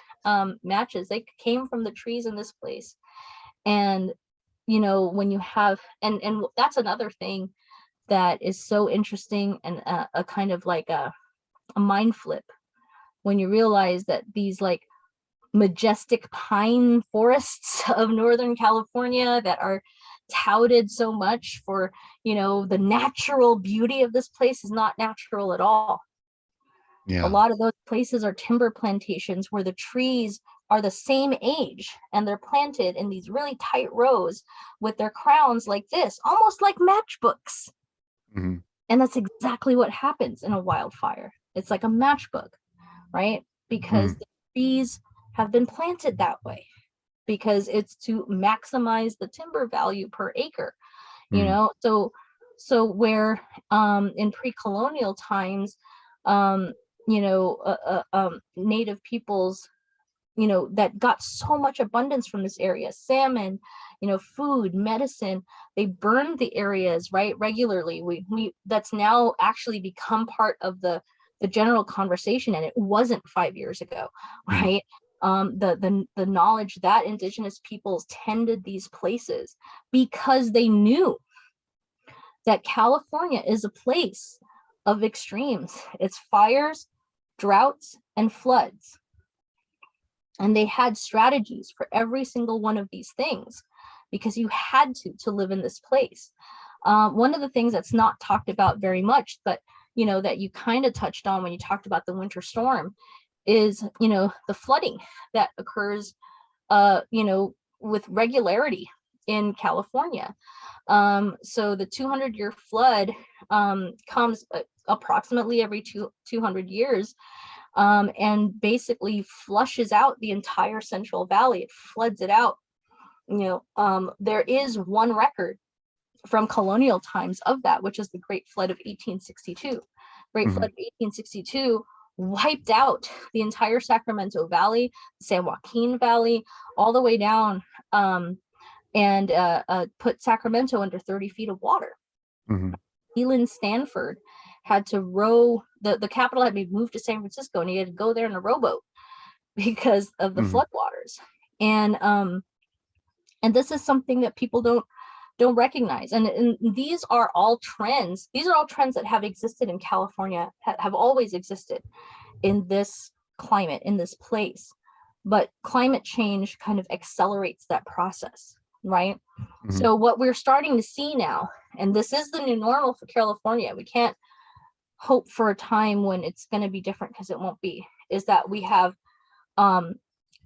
matches, they came from the trees in this place. And you know, when you have, and that's another thing that is so interesting, and a kind of like a mind flip when you realize that these like majestic pine forests of Northern California that are touted so much for, you know, the natural beauty of this place is not natural at all.
Yeah.
A lot of those places are timber plantations where the trees are the same age and they're planted in these really tight rows with their crowns like this, almost like matchbooks.
Mm-hmm.
And that's exactly what happens in a wildfire. It's like a matchbook, right? Because the trees have been planted that way, because it's to maximize the timber value per acre, you know. So where in pre-colonial times, you know, native peoples, you know, that got so much abundance from this area, salmon, you know, food, medicine, they burned the areas, right, regularly. We that's now actually become part of the general conversation, and it wasn't 5 years ago, right? The knowledge that indigenous peoples tended these places because they knew that California is a place of extremes. It's fires, droughts, and floods. And they had strategies for every single one of these things because you had to live in this place. One of the things that's not talked about very much, but you know, that you kind of touched on when you talked about the winter storm, is, you know, the flooding that occurs, you know, with regularity in California. So the 200-year flood comes approximately every 200 years, and basically flushes out the entire Central Valley. It floods it out. You know, there is one record from colonial times of that, which is the Great Flood of 1862. Great Flood of 1862 wiped out the entire Sacramento Valley, San Joaquin Valley, all the way down, and put Sacramento under 30 feet of water. Leland Stanford had to row, the capital had been moved to San Francisco, and he had to go there in a rowboat because of the floodwaters. And this is something that people don't recognize. And these are all trends. These are all trends that have existed in California, have always existed in this climate, in this place. But climate change kind of accelerates that process, right? So what we're starting to see now, and this is the new normal for California, we can't hope for a time when it's going to be different, because it won't be, is that we have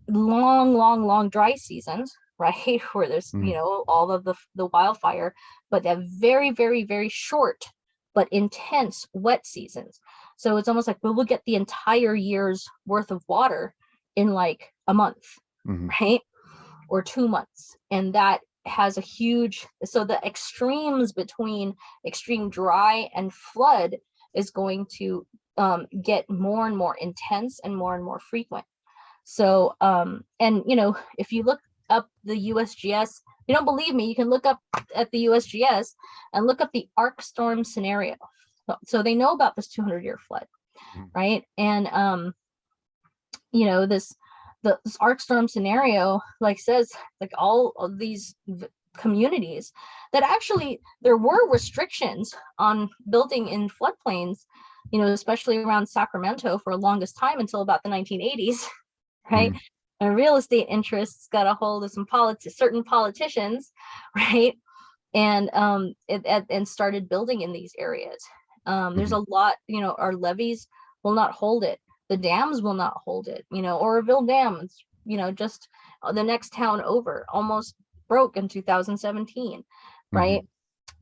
long dry seasons, right, where there's you know, all of the wildfire, but that very short but intense wet seasons. So it's almost like we'll get the entire year's worth of water in like a month, right, or 2 months. And that has a huge, so the extremes between extreme dry and flood is going to get more and more intense and more frequent. So and you know, if you look up the USGS, if you don't believe me, you can look up at the USGS and look up the arc storm scenario. So they know about this 200-year flood, right? And you know, this arc storm scenario like says like all of these communities that actually there were restrictions on building in floodplains, you know, especially around Sacramento for the longest time until about the 1980s, right? And real estate interests got a hold of some certain politicians, right? And and started building in these areas. There's a lot, you know, our levees will not hold it. The dams will not hold it. You know, Oroville Dam, it's, you know, just the next town over, almost broke in 2017, right?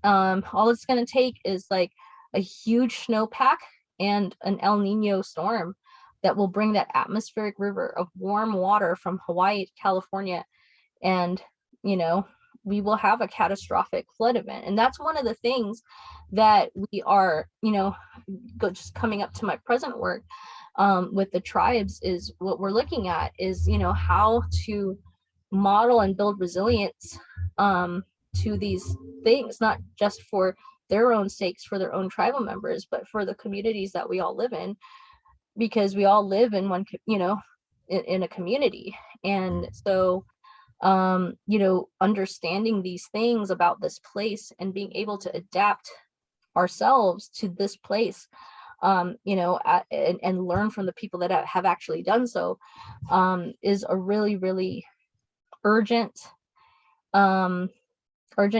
All it's going to take is like a huge snowpack and an El Nino storm that will bring that atmospheric river of warm water from Hawaii to California, and you know, we will have a catastrophic flood event. And that's one of the things that we are, you know, just coming up to my present work with the tribes, is what we're looking at is, you know, how to model and build resilience to these things, not just for their own sakes, for their own tribal members, but for the communities that we all live in, because we all live in one, you know, in a community. And so you know, understanding these things about this place and being able to adapt ourselves to this place and learn from the people that have actually done so, is a really, really urgent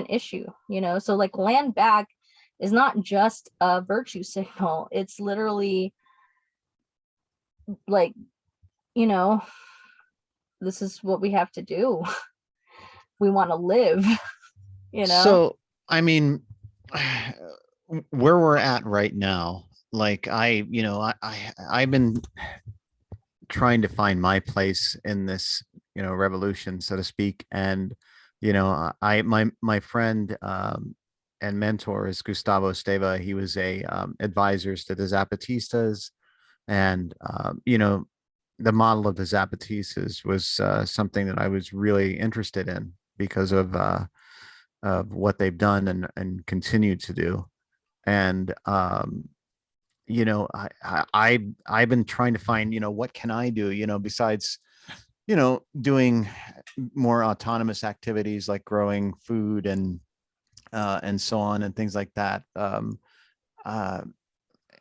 issue. So like land back is not just a virtue signal. It's literally like, this is what we have to do. We want to live.
So, I mean, where we're at right now, like I've been trying to find my place in this, revolution, so to speak. And, my friend, and mentor is Gustavo Steva. He was a advisors to the Zapatistas, and the model of the Zapatistas was something that I was really interested in because of what they've done and continue to do. And I've been trying to find, what can I do, besides, doing more autonomous activities like growing food and so on and things like that. Uh,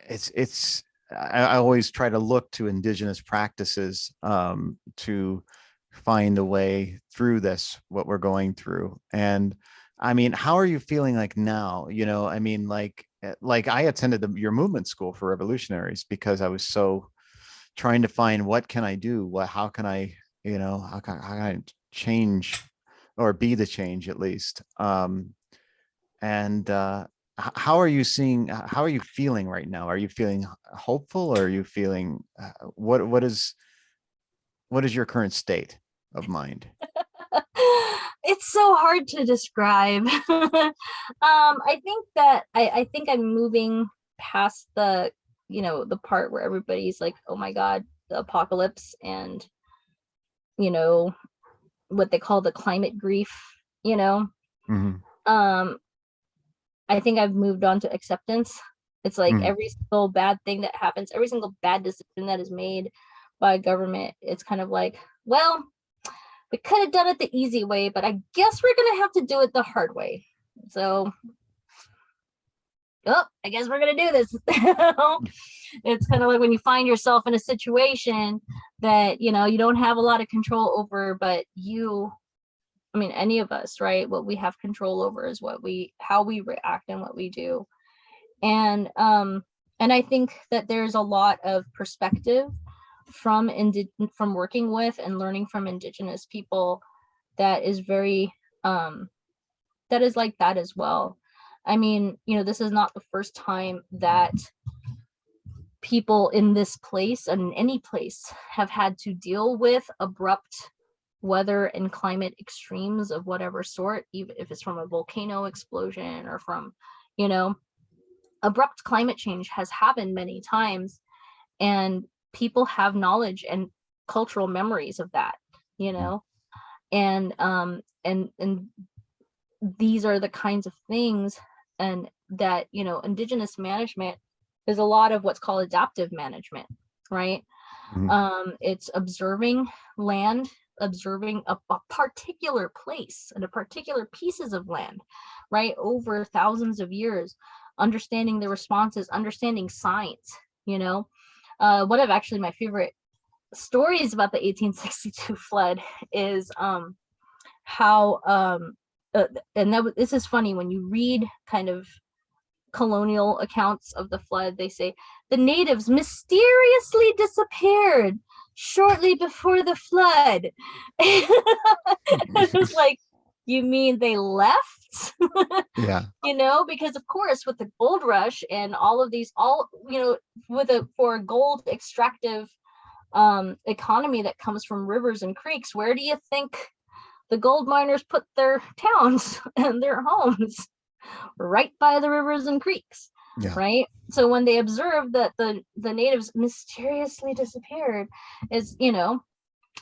it's I always try to look to indigenous practices to find a way through this, what we're going through. And I mean, how are you feeling like now? I mean, like I attended your movement school for revolutionaries because I was so trying to find what can I do? How can I, how can I change or be the change at least? And how are you seeing, how are you feeling right now? Are you feeling hopeful, or are you feeling what is your current state of mind?
It's so hard to describe. I think that I think I'm moving past the part where everybody's like, oh my God, the apocalypse, and what they call the climate grief.
Mhm.
um I think I've moved on to acceptance. It's like
Mhm.
every single bad thing that happens, every single bad decision that is made by government, it's kind of like, well, we could have done it the easy way, but I guess we're gonna have to do it the hard way. So, I guess we're gonna do this. It's kind of like when you find yourself in a situation that you don't have a lot of control over, but any of us, right? What we have control over is how we react and what we do. And I think that there's a lot of perspective from working with and learning from indigenous people that is very that is like that as well. I mean, this is not the first time that people in this place and in any place have had to deal with abrupt weather and climate extremes of whatever sort, even if it's from a volcano explosion or from, abrupt climate change has happened many times, and people have knowledge and cultural memories of that, and these are the kinds of things, and that indigenous management is a lot of what's called adaptive management, right?
Mhm.
It's observing land, observing a particular place and a particular pieces of land, right, over thousands of years, understanding the responses, understanding signs. One of actually my favorite stories about the 1862 flood is how this is funny when you read kind of colonial accounts of the flood. They say the natives mysteriously disappeared shortly before the flood. It's like, you mean they left?
Yeah.
Because of course with the gold rush and all of these, for a gold extractive economy that comes from rivers and creeks, where do you think the gold miners put their towns and their homes? Right by the rivers and creeks,
Yeah.
right? So when they observed that the natives mysteriously disappeared,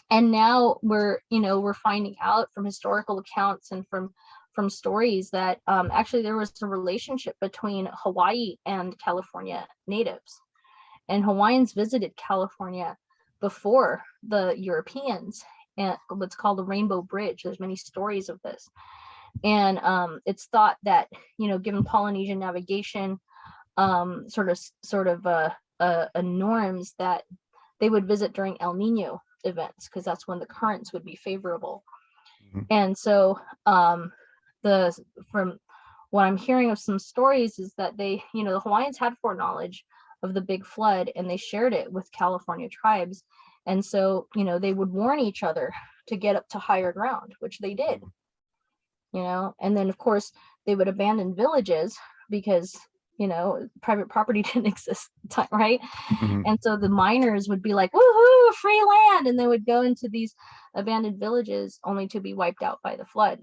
and now we're finding out from historical accounts and from stories that actually there was a relationship between Hawaii and California natives, and Hawaiians visited California before the Europeans, and what's called the Rainbow Bridge. There's many stories of this. And it's thought that, given Polynesian navigation, norms that they would visit during El Nino events, because that's when the currents would be favorable.
Mhm.
And so from what I'm hearing of some stories is that they, the Hawaiians had foreknowledge of the big flood, and they shared it with California tribes. And so, they would warn each other to get up to higher ground, which they did, and then of course they would abandon villages because, private property didn't exist at the time, right?
Mhm.
And so the miners would be like, woohoo, free land. And they would go into these abandoned villages only to be wiped out by the flood.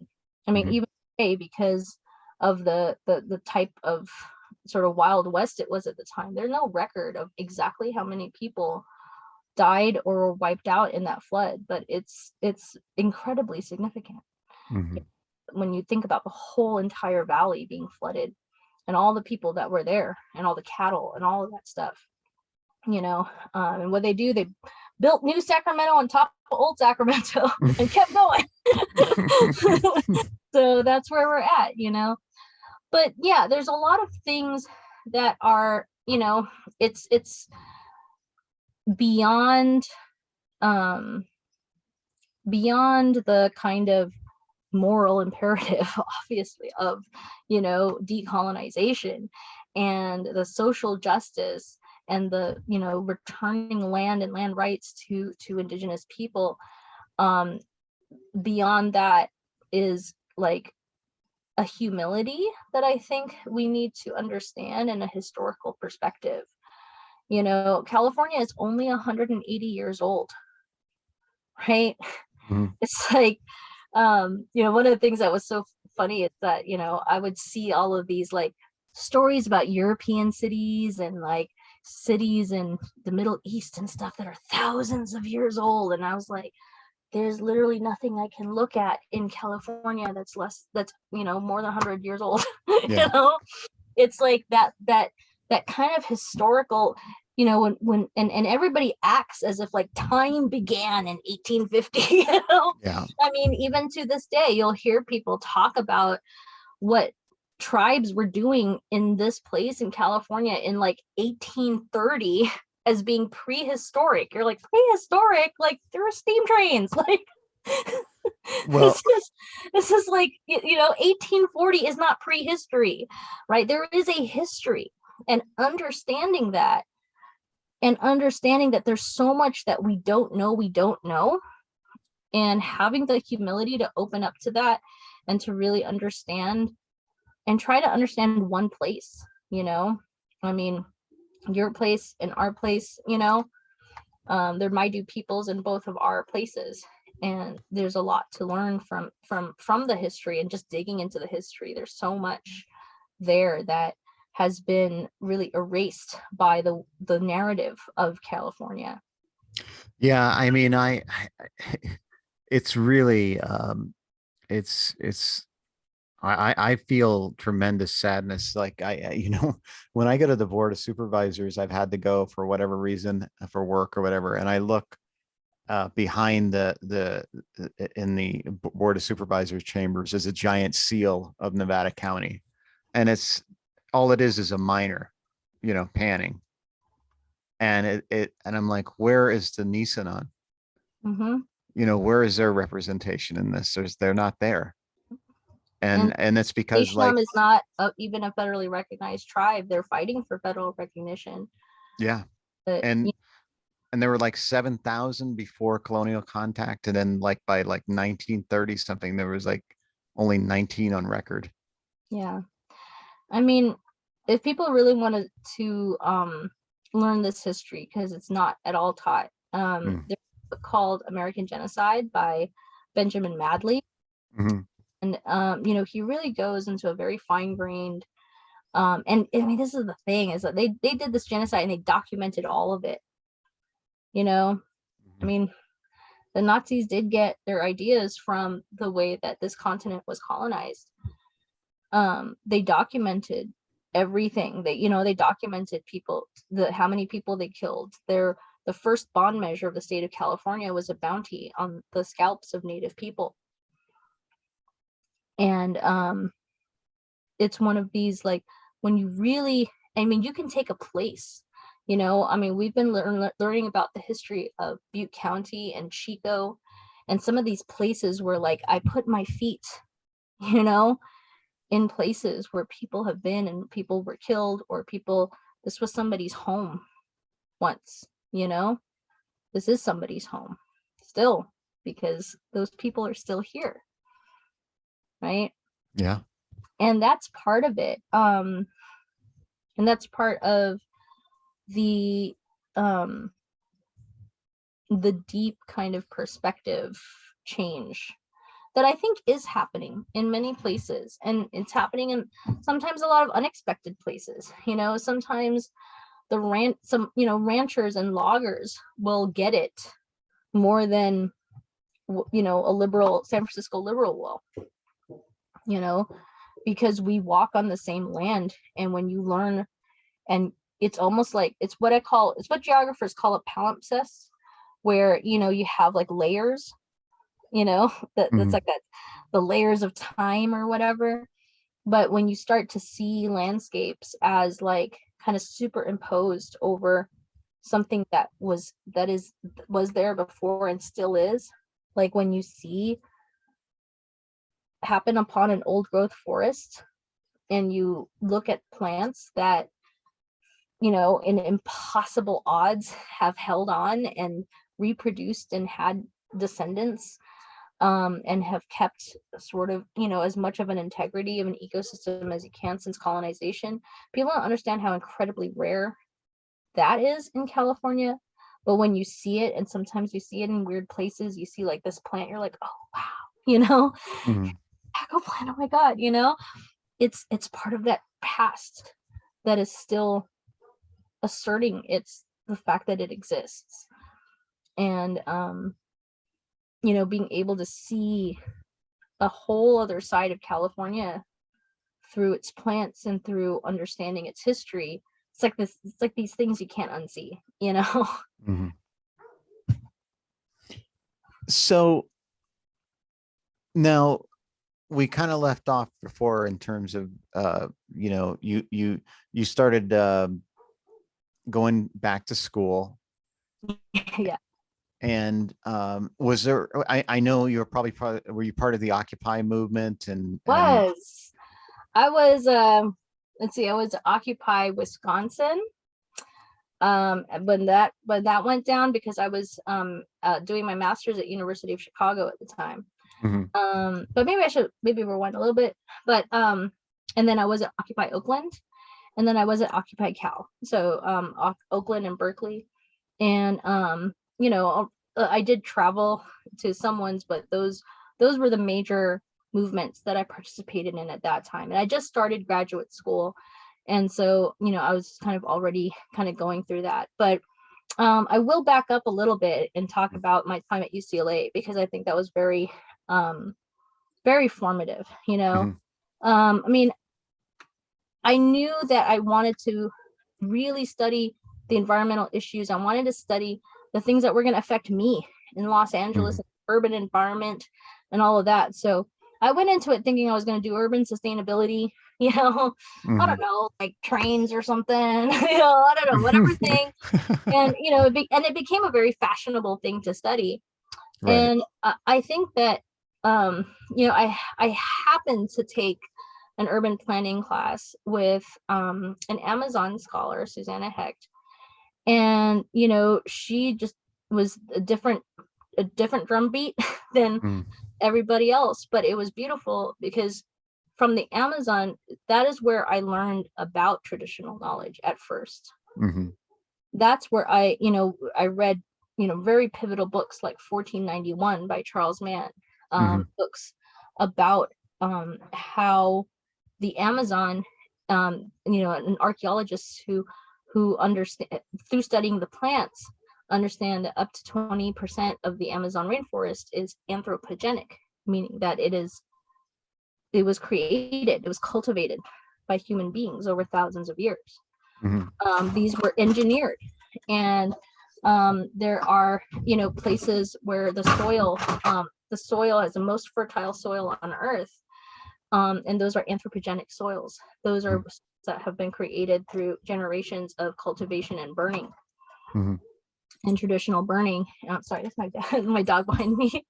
I mean,
Mhm.
even today, because of the type of sort of Wild West it was at the time, there's no record of exactly how many people died or were wiped out in that flood, but it's incredibly significant
Mhm.
when you think about the whole entire valley being flooded and all the people that were there and all the cattle and all of that stuff. And what they do, they built New Sacramento on top of old Sacramento and kept going. So that's where we're at, but yeah, there's a lot of things that are, it's beyond beyond the kind of moral imperative, obviously, of, decolonization and the social justice and the, returning land and land rights to Indigenous people. Beyond that is like a humility that I think we need to understand in a historical perspective. California is only 180 years old, right?
Mhm.
It's like, one of the things that was so funny is that, I would see all of these like stories about European cities and like cities in the Middle East and stuff that are thousands of years old. And I was like, there's literally nothing I can look at in California that's more than 100 years old.
Yeah.
It's like that kind of historical, when and everybody acts as if like time began in 1850.
Yeah.
I mean, even to this day you'll hear people talk about what tribes were doing in this place in California in like 1830 as being prehistoric. You're like, prehistoric? Like there were steam trains. Like
Well,
this is like, 1840 is not prehistory, right? There is a history, and understanding that, there's so much that we don't know, and having the humility to open up to that and to really understand and try to understand one place, I mean, your place and our place, there might be peoples in both of our places, and there's a lot to learn from the history, and just digging into the history. There's so much there that has been really erased by the narrative of California.
yeah, I mean, it's really, it's I feel tremendous sadness. Like when I go to the board of supervisors, I've had to go for whatever reason, for work or whatever, and I look behind in the board of supervisors chambers is a giant seal of Nevada County, and it's all it is a miner, panning, and and I'm like, where is the Nissan?
Mm-hmm.
Where is their representation in this? They're not there,
And
and it's because like,
Haitian is not even a federally recognized tribe. They're fighting for federal recognition.
yeah,
But
and there were like 7,000 before colonial contact, and then like by like 1930 something, there was like only 19 on record.
yeah, I mean, if people really wanted to learn this history, because it's not at all taught,
Mm.
there's a book called American Genocide by Benjamin Madley.
Mhm.
And he really goes into a very fine-grained, and I mean, this is the thing, is that they did this genocide and they documented all of it. I
Mhm.
mean, the Nazis did get their ideas from the way that this continent was colonized. They documented everything. They documented people, how many people they killed. The first bond measure of the state of California was a bounty on the scalps of Native people. And it's one of these, like, when you really I mean, you can take a place, you know, I mean, we've been learning about the history of Butte County and Chico and some of these places where like I put my feet, you know, in places where people have been and people were killed, or people, this was somebody's home once, you know, this is somebody's home still, because those people are still here, right?
Yeah.
And that's part of it. And that's part of the deep kind of perspective change that I think is happening in many places, and it's happening in sometimes a lot of unexpected places. You know, sometimes some ranchers and loggers will get it more than, you know, a liberal San Francisco liberal will, you know, because we walk on the same land. And when you learn, and it's almost like, it's what geographers call a palimpsest, where, you know, you have like layers, you know, that's like the layers of time or whatever. But when you start to see landscapes as like kind of superimposed over something that was there before and still is, like when you see happen upon an old growth forest, and you look at plants that, you know, in impossible odds have held on and reproduced and had descendants, and have kept sort of, you know, as much of an integrity of an ecosystem as you can since colonization. People don't understand how incredibly rare that is in California. But when you see it, and sometimes you see it in weird places, you see like this plant, you're like, oh wow, you know, tobacco plant, oh my God, you know, it's part of that past that is still asserting it's the fact that it exists. And you know, being able to see a whole other side of California through its plants and through understanding its history, it's like these things you can't unsee, you know.
So now we kind of left off before in terms of you know, you started going back to school.
Yeah.
And was there, I know you're probably were you part of the Occupy movement?
I was let's see, I was at Occupy Wisconsin when that went down, because I was doing my master's at University of Chicago at the time. But maybe I should rewind a little bit. But and then I was at Occupy Oakland, and then I was at Occupy Cal, so Oakland and Berkeley. And you know, I did travel to some ones, but those were the major movements that I participated in at that time. And I just started graduate school, and so, you know, I was kind of already kind of going through that. But I will back up a little bit and talk about my time at UCLA, because I think that was very very formative, you know. I mean, I knew that I wanted to really study the environmental issues. I wanted to study the things that were going to affect me in Los Angeles, urban environment, and all of that. So I went into it thinking I was going to do urban sustainability, you know, I don't know, like trains or something, you know, I don't know, whatever thing. And, you know, it became a very fashionable thing to study. Right. And I think that, you know, I happened to take an urban planning class with an Amazon scholar, Susanna Hecht. And, you know, she just was a different drum beat than everybody else. But it was beautiful, because from the Amazon, that is where I learned about traditional knowledge at first. That's where I read, you know, very pivotal books like 1491 by Charles Mann, books about how the Amazon, you know, and archaeologists who understand through studying the plants, understand that up to 20% of the Amazon rainforest is anthropogenic, meaning that it was created, it was cultivated by human beings over thousands of years. These were engineered, and there are, you know, places where the soil is the most fertile soil on Earth, And those are anthropogenic soils. Those are that have been created through generations of cultivation and burning. And traditional burning. Sorry, that's my dad, my dog behind me.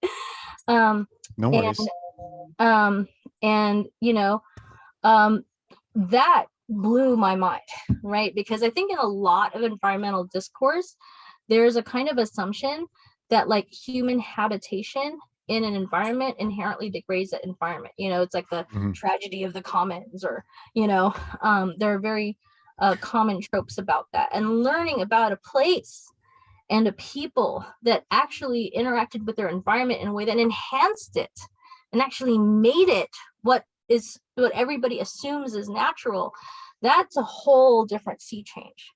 No worries.
And that blew my mind, right? Because I think in a lot of environmental discourse, there's a kind of assumption that like human habitation in an environment inherently degrades that environment. It's like the tragedy of the commons, or there are very common tropes about that. And learning about a place and a people that actually interacted with their environment in a way that enhanced it and actually made it what everybody assumes is natural, that's a whole different sea change,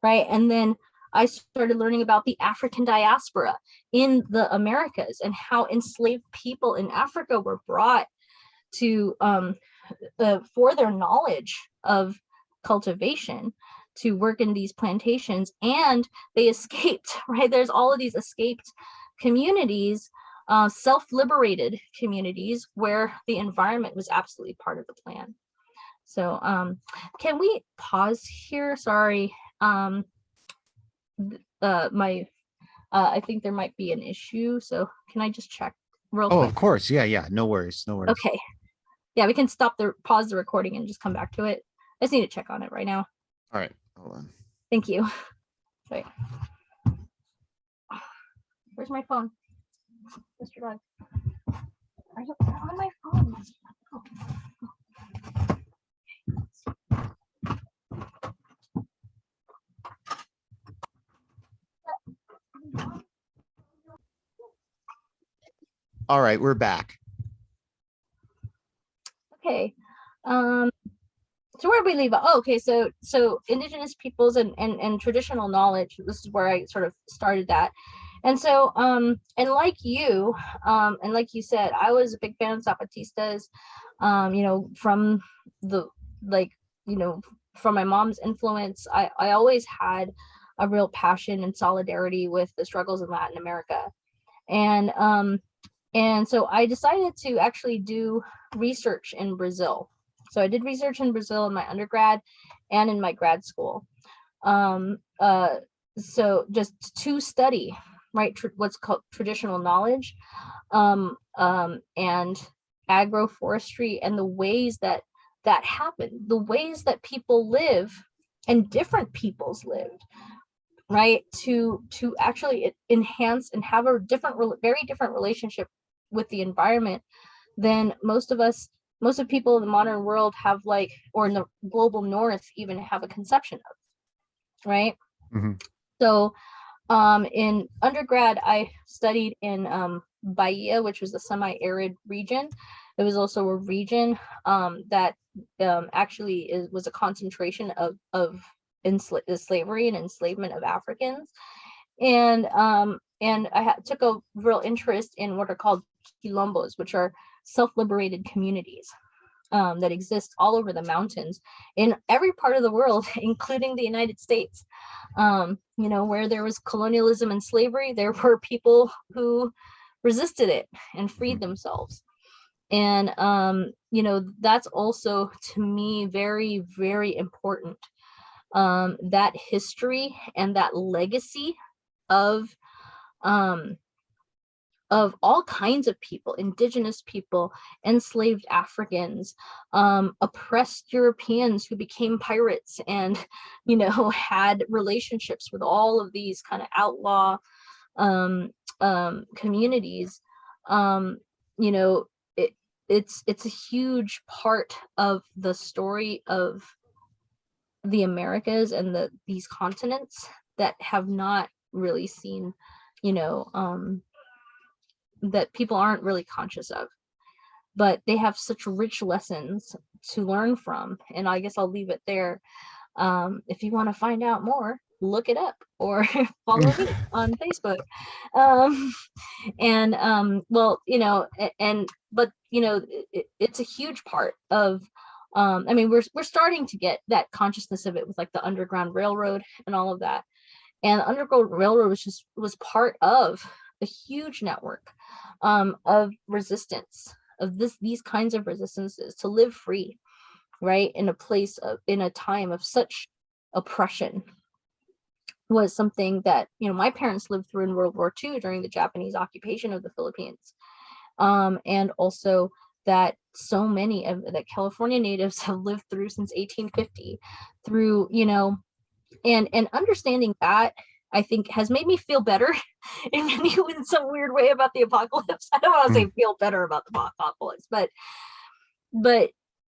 right? And then I started learning about the African diaspora in the Americas and how enslaved people in Africa were brought to for their knowledge of cultivation to work in these plantations, and they escaped, right? There's all of these escaped communities, self-liberated communities where the environment was absolutely part of the plan. So can we pause here? Sorry. I think there might be an issue. So can I just check real quick?
Of course. Yeah. No worries.
Okay. Yeah, we can pause the recording and just come back to it. I just need to check on it right now.
All right. Hold on.
Thank you. Sorry. Where's my phone? Mr. Dog. I don't have my phone. Oh.
All right, we're back.
Okay. So where did we leave? Oh, okay. So indigenous peoples and traditional knowledge. This is where I sort of started that. And so and like you said, I was a big fan of Zapatistas, from from my mom's influence. I always had a real passion and solidarity with the struggles in Latin America. And so I decided to actually do research in Brazil. So I did research in Brazil in my undergrad and in my grad school. So just to study, right, what's called traditional knowledge, and agroforestry, and the ways that happened, the ways that people live and different peoples lived, right, to actually enhance and have a very different relationship with the environment than most of people in the modern world have, like, or in the global north even have a conception of, right? So in undergrad, I studied in Bahia, which was a semi-arid region. It was also a region that actually was a concentration of slavery and enslavement of Africans. And I took a real interest in what are called quilombos, which are self-liberated communities that exist all over the mountains in every part of the world, including the United States. Where there was colonialism and slavery, there were people who resisted it and freed themselves. And that's also, to me, very, very important. That history and that legacy of all kinds of people, indigenous people, enslaved Africans, oppressed Europeans who became pirates and, had relationships with all of these kind of outlaw communities. It's a huge part of the story of the Americas and these continents that have not really seen, that people aren't really conscious of, but they have such rich lessons to learn from. And I guess I'll leave it there. If you want to find out more, look it up or follow me on Facebook. It's a huge part of, we're starting to get that consciousness of it with like the Underground Railroad and all of that. And the Underground Railroad was part of a huge network of resistance of these kinds of resistances, to live free, right, in a time of such oppression, was something that, my parents lived through in World War II during the Japanese occupation of the Philippines. And also that so many of the California natives have lived through since 1850, through, and understanding that, I think, has made me feel better in some weird way about the apocalypse. I don't want to say feel better about the apocalypse, but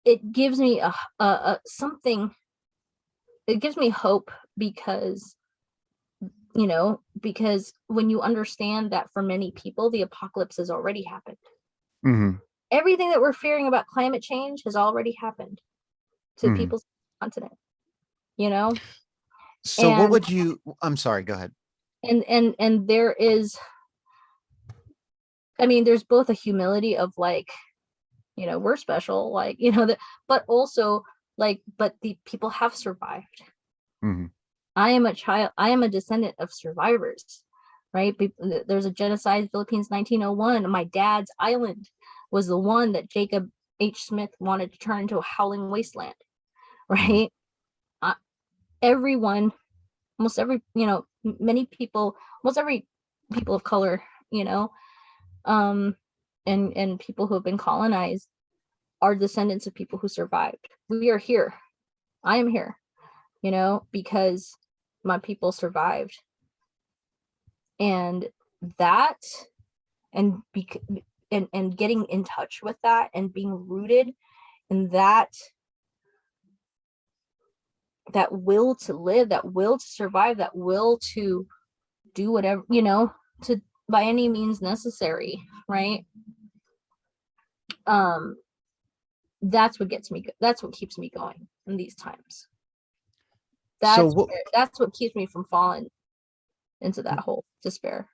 it gives me something. It gives me hope, because because when you understand that for many people, the apocalypse has already happened.
Mm-hmm.
Everything that we're fearing about climate change has already happened to people's continent,
So what would you, I'm sorry, go ahead.
And there is, there's both a humility of like, we're special, like, but also like, but the people have survived. I am a descendant of survivors, right? There's a genocide in Philippines, 1901. My dad's island was the one that Jacob H. Smith wanted to turn into a howling wasteland, right? Everyone, almost every, many people, almost every people of color, and people who have been colonized are descendants of people who survived. We are here. I am here, because my people survived. And that, and getting in touch with that, and being rooted in that will to live, that will to survive, that will to do whatever, to by any means necessary, right? That's what gets me, that's what keeps me going in these times. That's what keeps me from falling into that hole, despair.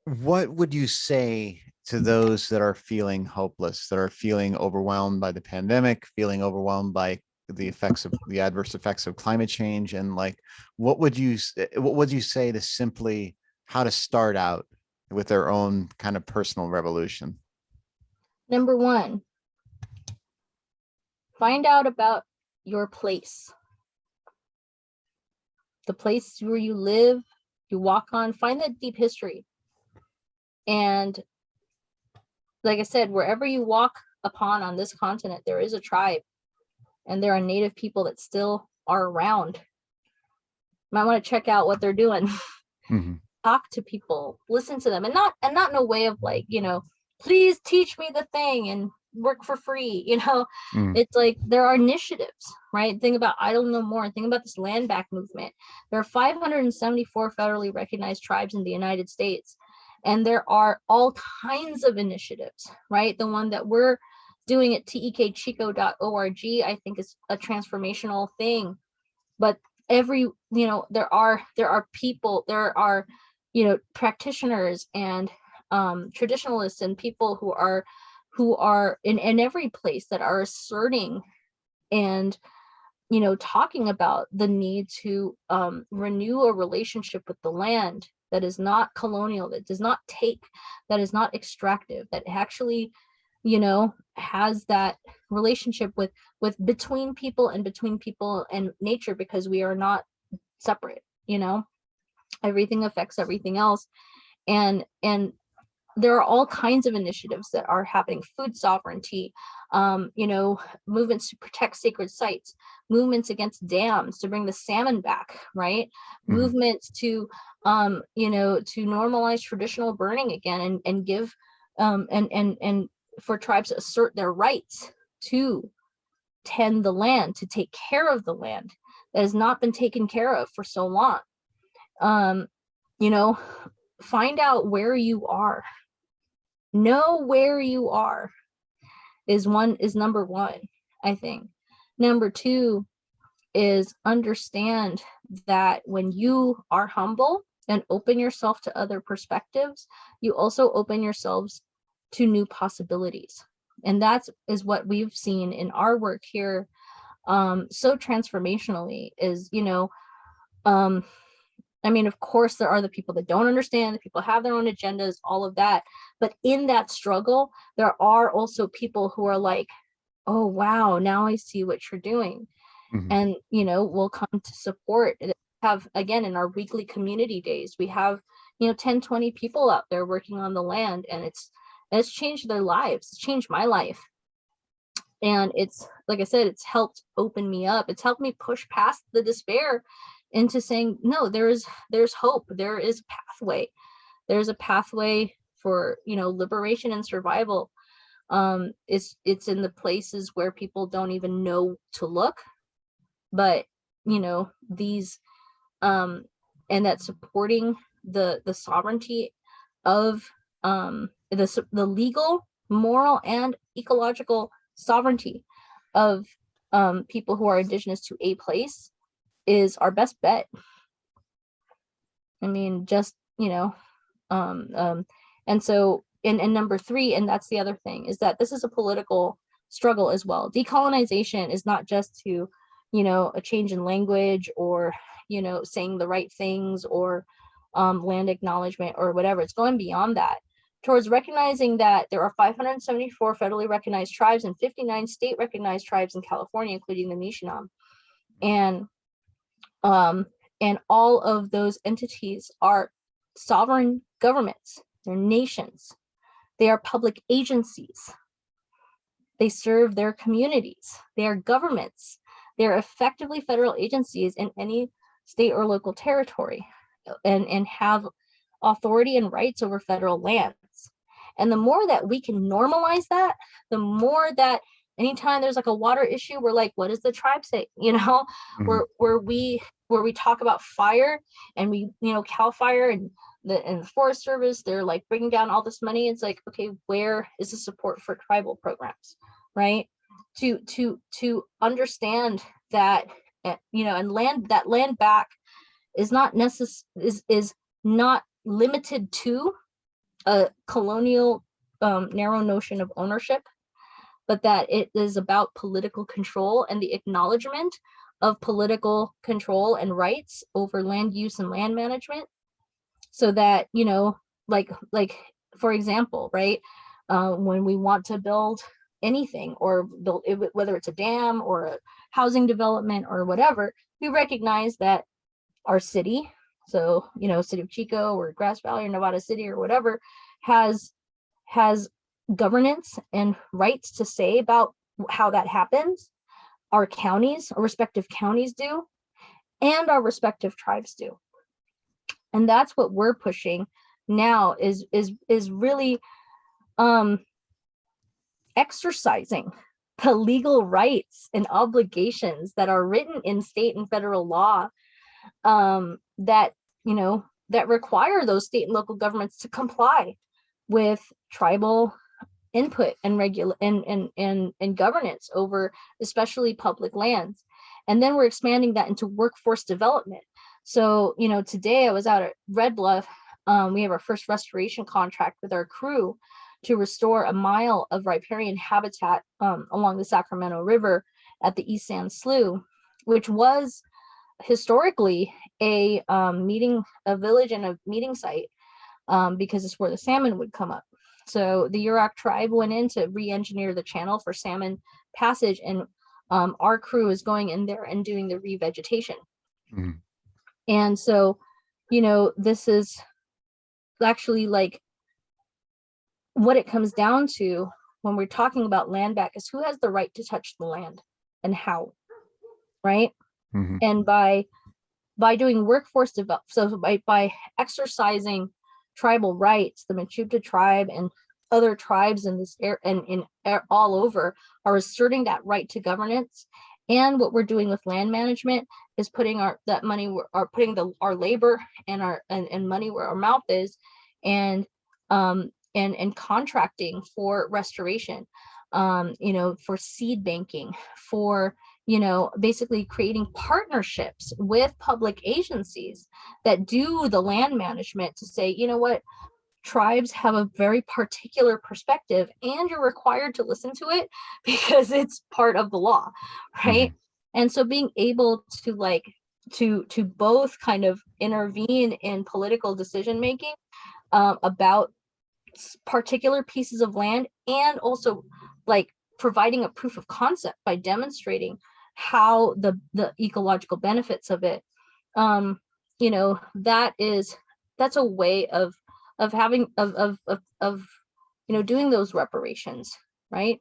What would you say to those that are feeling hopeless, that are feeling overwhelmed by the pandemic, feeling overwhelmed by the adverse effects of climate change? And like, what would you say to simply how to start out with their own kind of personal revolution?
Number one, find out about your place. The place where you live, you walk on, find that deep history. And like I said, wherever you walk upon on this continent, there is a tribe, and there are native people that still are around. You might want to check out what they're doing. Talk to people, listen to them, and not in a way of like, please teach me the thing and work for free. It's like there are initiatives, right? Think about Idle No More. Think about this land back movement. There are 574 federally recognized tribes in the United States, and there are all kinds of initiatives, right? The one that we're doing at tekchico.org, I think, is a transformational thing. But there are people, there are practitioners and traditionalists and people who are in every place that are asserting and talking about the need to renew a relationship with the land that is not colonial, that does not take, that is not extractive, that actually has that relationship with between people and nature, because we are not separate. Everything affects everything else. And there are all kinds of initiatives that are happening. Food sovereignty, movements to protect sacred sites, movements against dams to bring the salmon back, right? Movements to to normalize traditional burning again, and give and for tribes to assert their rights to tend the land, to take care of the land that has not been taken care of for so long. Find out where you are. Know where you are is number one, I think. Number two is understand that when you are humble and open yourself to other perspectives, you also open yourselves to new possibilities. And that is what we've seen in our work here so transformationally, is I mean, of course, there are the people that don't understand, the people have their own agendas, all of that. But in that struggle, there are also people who are like, oh, wow, now I see what you're doing.
Mhm.
And, will come to support. Have, again, in our weekly community days, we have, 10, 20 people out there working on the land, and it's changed their lives. It's changed my life. And it's, like I said, it's helped open me up. It's helped me push past the despair into saying, no, there's hope. There is a pathway. There's a pathway for, liberation and survival. It's in the places where people don't even know to look, but these and that supporting the sovereignty of the legal, moral, and ecological sovereignty of people who are indigenous to a place is our best bet. I mean, just and so and number 3, and that's the other thing, is that this is a political struggle as well. Decolonization is not just to a change in language, or saying the right things, or land acknowledgement, or whatever. It's going beyond that, towards recognizing that there are 574 federally recognized tribes and 59 state recognized tribes in California, including the Mishnam. And all of those entities are sovereign governments. They're nations. They are public agencies. They serve their communities. They are governments. They are effectively federal agencies in any state or local territory, and have authority and rights over federal lands. And the more that we can normalize that, the more that anytime there's like a water issue, we're like, what does the tribe say?
Mhm.
Where we talk about fire, and we, CAL FIRE and the Forest Service, they're like bringing down all this money. It's like, okay, where is the support for tribal programs, right? To understand that, and land back is not is not limited to a colonial narrow notion of ownership, but that it is about political control and the acknowledgement of political control and rights over land use and land management. So that, like for example, right, when we want to build anything, or build, whether it's a dam or a housing development or whatever, we recognize that our city, so city of Chico or Grass Valley or Nevada City or whatever, has governance and rights to say about how that happens. Our counties, our respective counties do, and our respective tribes do. And that's what we're pushing now, is really exercising the legal rights and obligations that are written in state and federal law, that that require those state and local governments to comply with tribal input and and governance over especially public lands. And then we're expanding that into workforce development. So today I was out at Red Bluff. We have our first restoration contract with our crew to restore a mile of riparian habitat along the Sacramento River at the East Sand Slough, which was historically a village and a meeting site, because it's where the salmon would come up. So the Yurok tribe went in to re-engineer the channel for salmon passage, and our crew is going in there and doing the revegetation.
Mhm.
And so, this is actually like what it comes down to when we're talking about land back, is who has the right to touch the land and how, right?
Mhm.
And by doing workforce development, so by exercising tribal rights, the Mechoopda tribe and other tribes in this all over are asserting that right to governance. And what we're doing with land management is putting our labor and our and money where our mouth is, and contracting for restoration, for seed banking, for basically creating partnerships with public agencies that do the land management, to say, what, tribes have a very particular perspective, and you're required to listen to it because it's part of the law, right?
Mhm.
And so being able to to both kind of intervene in political decision making about particular pieces of land, and also like providing a proof of concept by demonstrating how the ecological benefits of it. You know, that's a way of having you know, doing those reparations, right?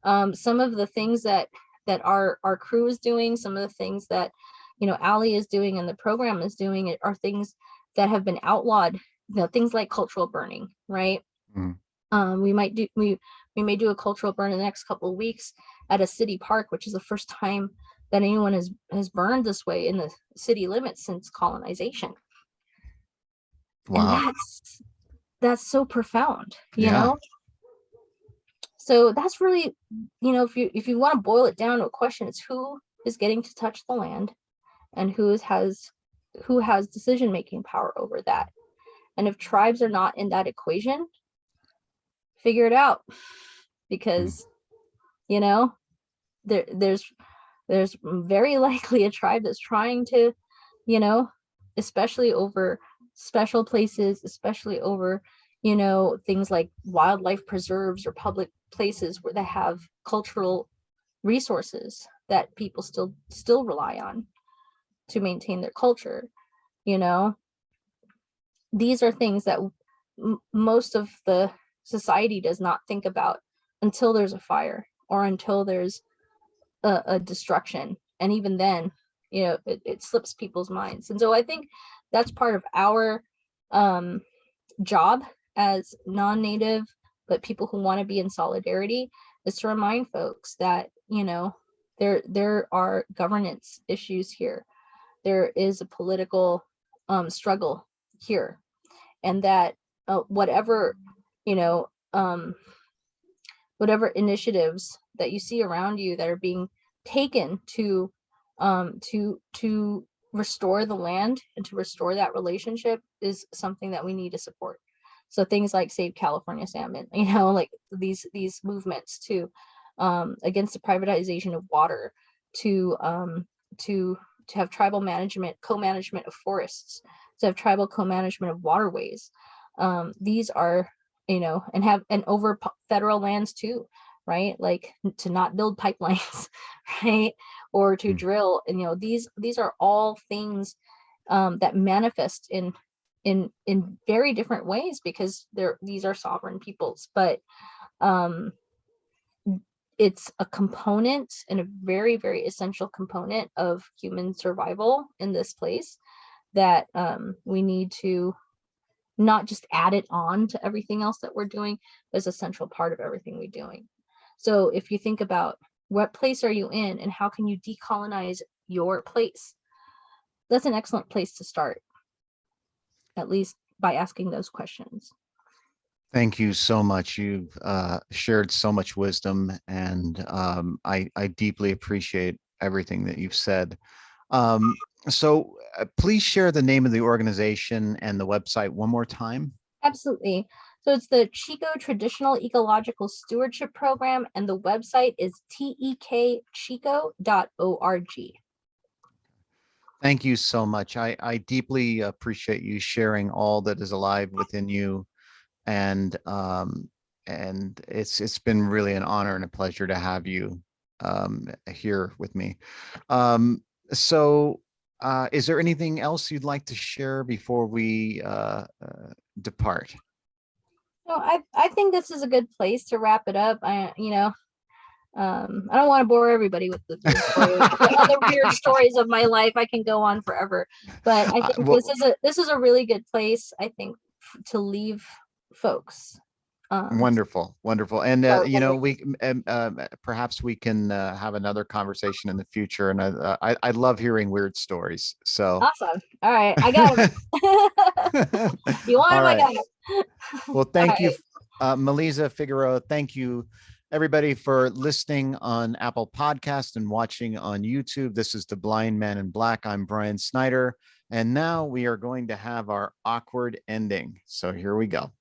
Some of the things that our crew is doing, some of the things that, you know, Ali is doing and the program is doing are things that have been outlawed, you know, things like cultural burning, right?
Mm.
We may do a cultural burn in the next couple of weeks at a city park, which is the first time that anyone has burned this way in the city limits since colonization.
Wow.
And that's so profound, you
Yeah.
know? So that's really, you know, if you want to boil it down to a question, it's who is getting to touch the land and who has decision-making power over that. And if tribes are not in that equation, figure it out, because, you know, there's very likely a tribe that's trying to, you know, especially over special places, especially over, you know, things like wildlife preserves or public places where they have cultural resources that people still rely on to maintain their culture. You know, these are things that most of the society does not think about until there's a fire or until there's a destruction, and even then, you know, it slips people's minds. And so I think that's part of our job as non-native but people who want to be in solidarity, is to remind folks that, you know, there are governance issues here, there is a political struggle here, and that whatever, you know, whatever initiatives that you see around you that are being taken to restore the land and to restore that relationship is something that we need to support. So things like Save California Salmon, you know, like these movements to against the privatization of water, to have tribal management, co-management of forests, to have tribal co-management of waterways. These are, you know, and over federal lands too, right? Like to not build pipelines, right? Or to drill. And, you know, these are all things that manifest in very different ways, because these are sovereign peoples. But it's a component, and a very, very essential component of human survival in this place, that we need to not just add it on to everything else that we're doing, but as a central part of everything we're doing. So if you think about what place are you in and how can you decolonize your place, that's an excellent place to start, at least by asking those questions.
Thank you so much. You've shared so much wisdom, and I deeply appreciate everything that you've said. So please share the name of the organization and the website one more time.
Absolutely. So it's the Chico Traditional Ecological Stewardship Program, and the website is tekchico.org.
Thank you so much. I deeply appreciate you sharing all that is alive within you, and it's been really an honor and a pleasure to have you here with me. So is there anything else you'd like to share before we depart?
No, I think this is a good place to wrap it up. You know, I don't want to bore everybody with the other weird stories of my life. I can go on forever, but I think
Well,
this is a really good place, I think, to leave folks.
wonderful, wonderful. And you know,
Wondering.
perhaps we can have another conversation in the future. And I love hearing weird stories. So
Awesome. All right, I got him. You want
all
him? I
right.
got him.
Well,
All
thank you,
right.
Meleiza Figueroa. Thank you, everybody, for listening on Apple Podcast and watching on YouTube. This is The Blind Man in Black. I'm Brian Snyder. And now we are going to have our awkward ending. So here we go.